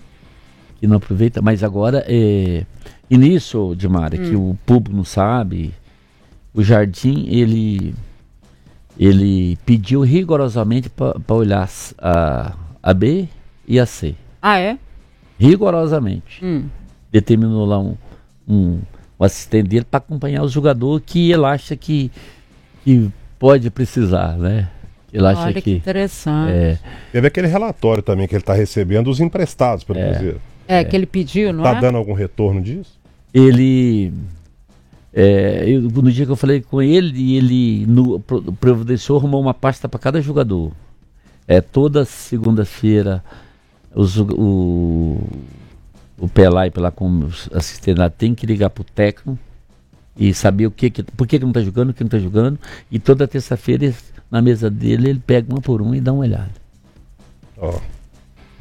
não aproveita, mas agora e nisso, Dimara, que o público não sabe, o Jardim, ele pediu rigorosamente para olhar a B e a C. Ah, é? Rigorosamente. determinou lá um assistente dele para acompanhar o jogador que ele acha que pode precisar, né? Ele acha Olha que interessante. Teve aquele relatório também que ele está recebendo os emprestados pelo Cruzeiro. Que ele pediu, não é? Tá dando algum retorno disso? Ele... no dia que eu falei com ele, ele providenciou, arrumou uma pasta para cada jogador. Toda segunda-feira o Pelai, como assistente lá, tem que ligar pro técnico e saber por que não está jogando, o que não está jogando. E toda terça-feira, na mesa dele, ele pega uma por uma e dá uma olhada.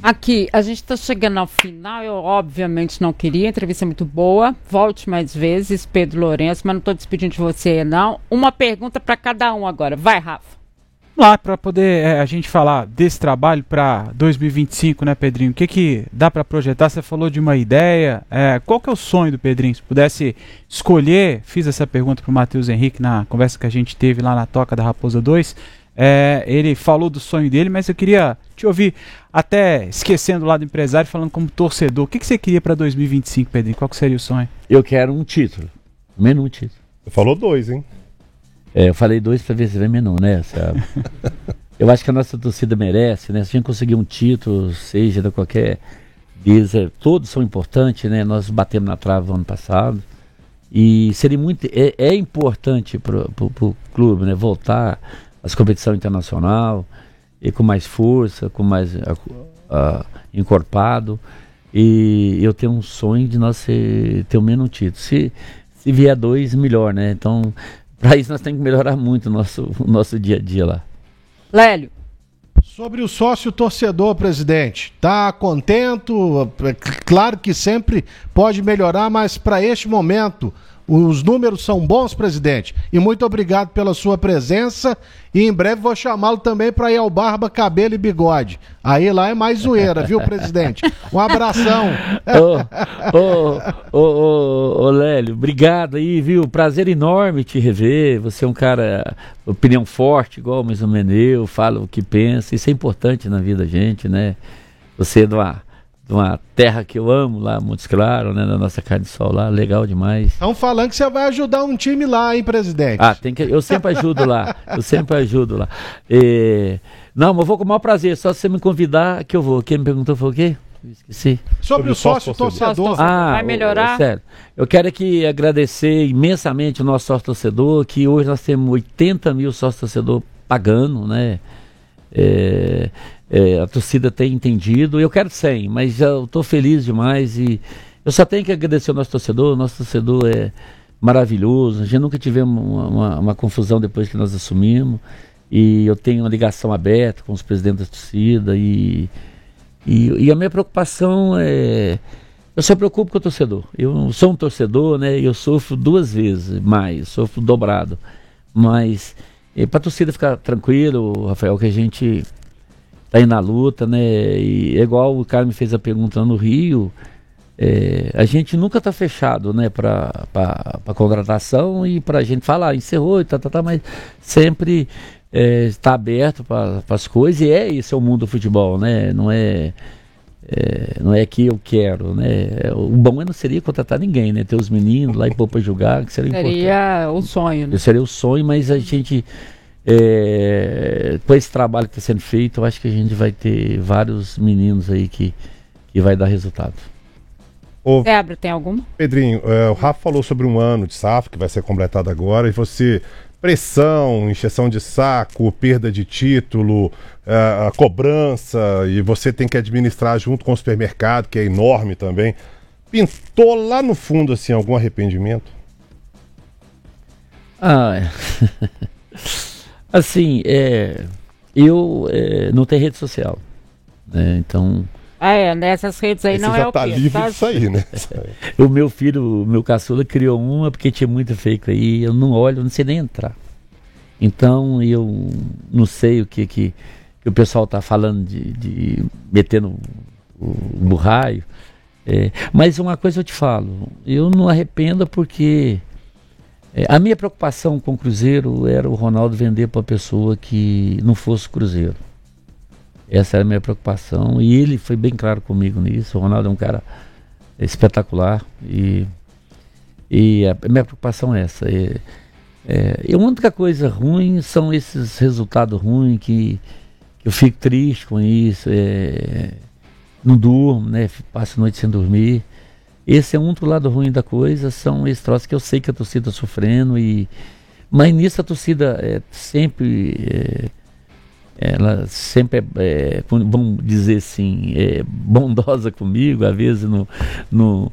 Aqui, a gente está chegando ao final. Eu obviamente não queria, a entrevista é muito boa. Volte mais vezes, Pedro Lourenço, mas não estou despedindo de você, não. Uma pergunta para cada um agora. Vai, Rafa. Lá para poder a gente falar desse trabalho para 2025, né, Pedrinho? O que dá para projetar? Você falou de uma ideia. Qual que é o sonho do Pedrinho? Se pudesse escolher, fiz essa pergunta para o Matheus Henrique na conversa que a gente teve lá na Toca da Raposa 2. Ele falou do sonho dele, mas eu queria te ouvir, até esquecendo o lado empresário, falando como torcedor. O que você queria para 2025, Pedrinho? Qual que seria o sonho? Eu quero um título. Menu título. Você falou 2, hein? Eu falei 2 para ver se vem menu, né? Eu acho que a nossa torcida merece, né? Se a gente conseguir um título, seja de qualquer deles, todos são importantes, né? Nós batemos na trave no ano passado e seria muito... É importante para o clube, né? Voltar às competições internacionais e com mais força, com mais encorpado. E eu tenho um sonho de nós ter o mesmo título. Se vier 2, melhor, né? Então... Para isso nós temos que melhorar muito o nosso dia a dia lá. Lélio. Sobre o sócio torcedor, presidente, tá contente? Claro que sempre pode melhorar, mas para este momento os números são bons, presidente. E muito obrigado pela sua presença. E em breve vou chamá-lo também para ir ao Barba, Cabelo e Bigode. Aí lá é mais zoeira, viu, presidente? Um abração. Ô Lélio, obrigado aí, viu? Prazer enorme te rever. Você é um cara, opinião forte, igual mais ou menos eu, fala o que pensa. Isso é importante na vida da gente, né? Você é de uma terra que eu amo lá, Montes Claros, né, na nossa carne de sol lá, legal demais. Estão falando que você vai ajudar um time lá, hein, presidente? Eu sempre ajudo lá, Não, mas eu vou com o maior prazer, só se você me convidar que eu vou. Quem me perguntou foi o quê? Esqueci. Sobre o sócio torcedor. Vai melhorar? Sério. Eu quero aqui agradecer imensamente o nosso sócio torcedor, que hoje nós temos 80 mil sócios torcedor pagando, né? A torcida tem entendido. Eu quero 100, mas eu estou feliz demais e eu só tenho que agradecer ao nosso torcedor. O nosso torcedor é maravilhoso. A gente nunca tivemos uma confusão depois que nós assumimos e eu tenho uma ligação aberta com os presidentes da torcida e a minha preocupação eu só me preocupo com o torcedor. Eu sou um torcedor, né? Eu sofro 2 vezes mais, sofro dobrado, mas para a torcida ficar tranquilo, Rafael, que a gente tá aí na luta, né? E é igual o cara me fez a pergunta no Rio, a gente nunca tá fechado, né? Para contratação e para a gente falar, encerrou e mas sempre está aberto para as coisas e esse é o mundo do futebol, né? Não é que eu quero, né? O bom não seria contratar ninguém, né? Ter os meninos lá e pôr para jogar, que seria importante. Seria o sonho, né? Seria o sonho, mas a gente... com esse trabalho que está sendo feito, eu acho que a gente vai ter vários meninos aí que vai dar resultado. Débora, tem alguma? Pedrinho, o Rafa falou sobre um ano de SAF que vai ser completado agora e você, pressão, encheção de saco, perda de título, a cobrança, e você tem que administrar junto com o supermercado, que é enorme também. Pintou lá no fundo assim algum arrependimento? Assim, eu não tenho rede social, né? Então... nessas redes aí não já o tá quê? livre disso aí, né? O meu filho, o meu caçula, criou uma porque tinha muito fake aí, eu não olho, não sei nem entrar. Então, eu não sei o que o pessoal tá falando de meter no burraio. Mas uma coisa eu te falo, eu não arrependo porque... a minha preocupação com o Cruzeiro era o Ronaldo vender para uma pessoa que não fosse Cruzeiro. Essa era a minha preocupação e ele foi bem claro comigo nisso. O Ronaldo é um cara espetacular. E a minha preocupação é essa. E a única coisa ruim são esses resultados ruins que eu fico triste com isso. Não durmo, né? Passo a noite sem dormir. Esse é um outro lado ruim da coisa, são esses troços que eu sei que a torcida está sofrendo. Mas nisso a torcida ela sempre vamos dizer assim, bondosa comigo, às vezes não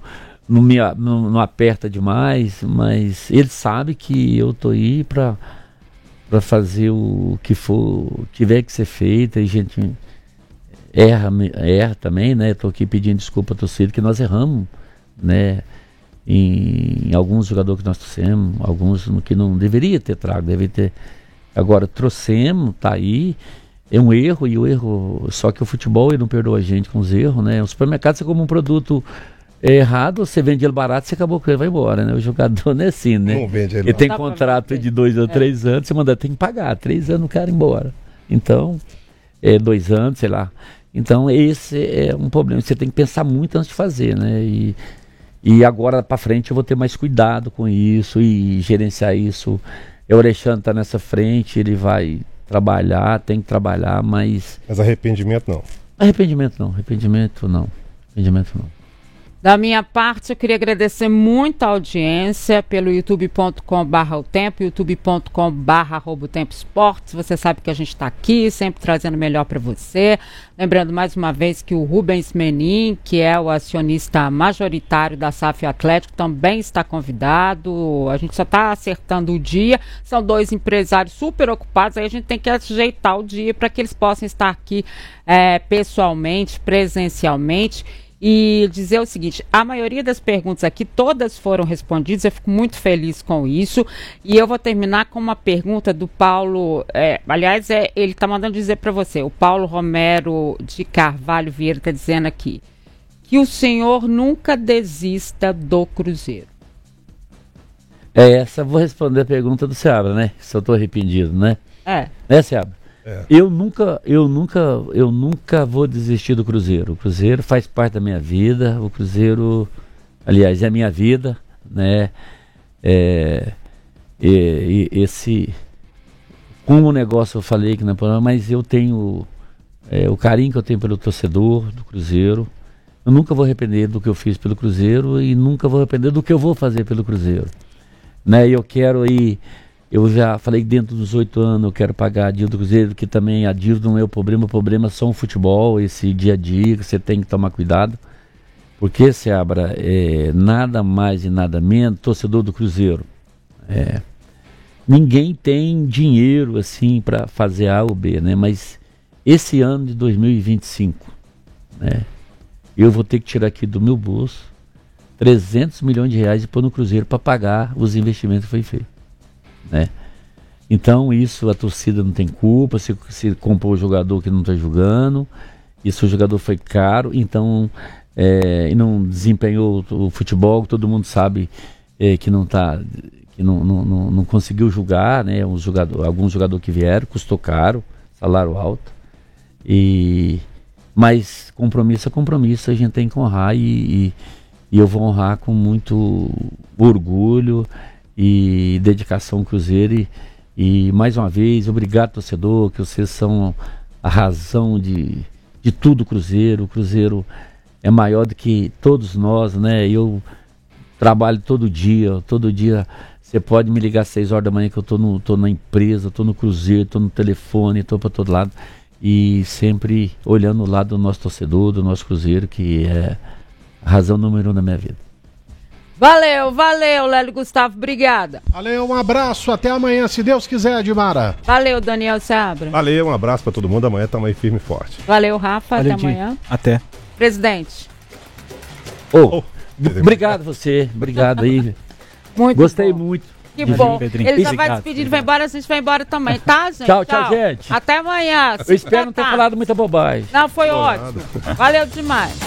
aperta demais, mas ele sabe que eu tô aí para fazer o que tiver que ser feito. A gente erra também, né? Tô aqui pedindo desculpa à torcida que nós erramos, né? Em alguns jogadores que nós trouxemos, alguns que não deveria ter trago, deveria ter. Agora trouxemos, tá aí, é um erro, e o erro, só que o futebol ele não perdoa a gente com os erros, né? O supermercado, você come um produto errado, você vende ele barato, você acabou com ele, vai embora, né? O jogador não é assim, né? Não vende ele. Ele tem contrato de 2 a 3 anos, você tem que pagar, 3 anos o cara ir embora. Então, 2 anos, sei lá. Então, esse é um problema, você tem que pensar muito antes de fazer, né? E agora para frente eu vou ter mais cuidado com isso e gerenciar isso. O Alexandre está nessa frente, ele vai trabalhar, tem que trabalhar, mas arrependimento não. Arrependimento não. Da minha parte, eu queria agradecer muito a audiência pelo youtube.com/otempo, youtube.com/@otempoesportes. Você sabe que a gente está aqui, sempre trazendo o melhor para você. Lembrando mais uma vez que o Rubens Menin, que é o acionista majoritário da SAF Atlético, também está convidado. A gente só está acertando o dia. São 2 empresários super ocupados, aí a gente tem que ajeitar o dia para que eles possam estar aqui pessoalmente, presencialmente. E dizer o seguinte, a maioria das perguntas aqui, todas foram respondidas, eu fico muito feliz com isso. E eu vou terminar com uma pergunta do Paulo, aliás, ele está mandando dizer para você, o Paulo Romero de Carvalho Vieira está dizendo aqui, que o senhor nunca desista do Cruzeiro. Essa vou responder a pergunta do Seabra, né? Se eu estou arrependido, né? Né, Seabra? Eu nunca vou desistir do Cruzeiro. O Cruzeiro faz parte da minha vida. O Cruzeiro, aliás, é a minha vida, né? Como o negócio eu falei que não é problema, mas eu tenho o carinho que eu tenho pelo torcedor do Cruzeiro. Eu nunca vou arrepender do que eu fiz pelo Cruzeiro e nunca vou arrepender do que eu vou fazer pelo Cruzeiro, né? Eu quero ir. Eu já falei que dentro dos 8 anos eu quero pagar a dívida do Cruzeiro, que também a dívida não é o problema é só um futebol, esse dia a dia, que você tem que tomar cuidado. Porque, Seabra, nada mais e nada menos, torcedor do Cruzeiro. Ninguém tem dinheiro assim para fazer A ou B, né? Mas esse ano de 2025, né? Eu vou ter que tirar aqui do meu bolso 300 milhões de reais e pôr no Cruzeiro para pagar os investimentos que foi feito, né? Então isso a torcida não tem culpa, se comprou o jogador que não está jogando, isso o jogador foi caro, então e não desempenhou o futebol, todo mundo sabe que não conseguiu jogar, né? Alguns jogadores que vieram, custou caro, salário alto, mas compromisso é compromisso, a gente tem que honrar e eu vou honrar com muito orgulho e dedicação ao Cruzeiro e mais uma vez, obrigado torcedor, que vocês são a razão de tudo Cruzeiro. O Cruzeiro é maior do que todos nós, né? Eu trabalho todo dia você pode me ligar às 6 horas da manhã que eu tô na empresa, tô no Cruzeiro, tô no telefone, tô para todo lado e sempre olhando o lado do nosso torcedor, do nosso Cruzeiro, que é a razão número 1 da minha vida. Valeu, Lélio Gustavo, obrigada. Valeu, um abraço, até amanhã, se Deus quiser, Edmara. Valeu, Daniel Seabra. Valeu, um abraço pra todo mundo, amanhã estamos aí firme e forte. Valeu, Rafa, valeu, até amanhã. Até. Presidente. Obrigado você, obrigado aí. Gostei muito. Que bom. Ele já vai despedindo, vai embora, a gente vai embora também, tá, gente? Tchau, gente. Até amanhã. Eu espero não ter falado muita bobagem. Não, foi ótimo. Valeu demais.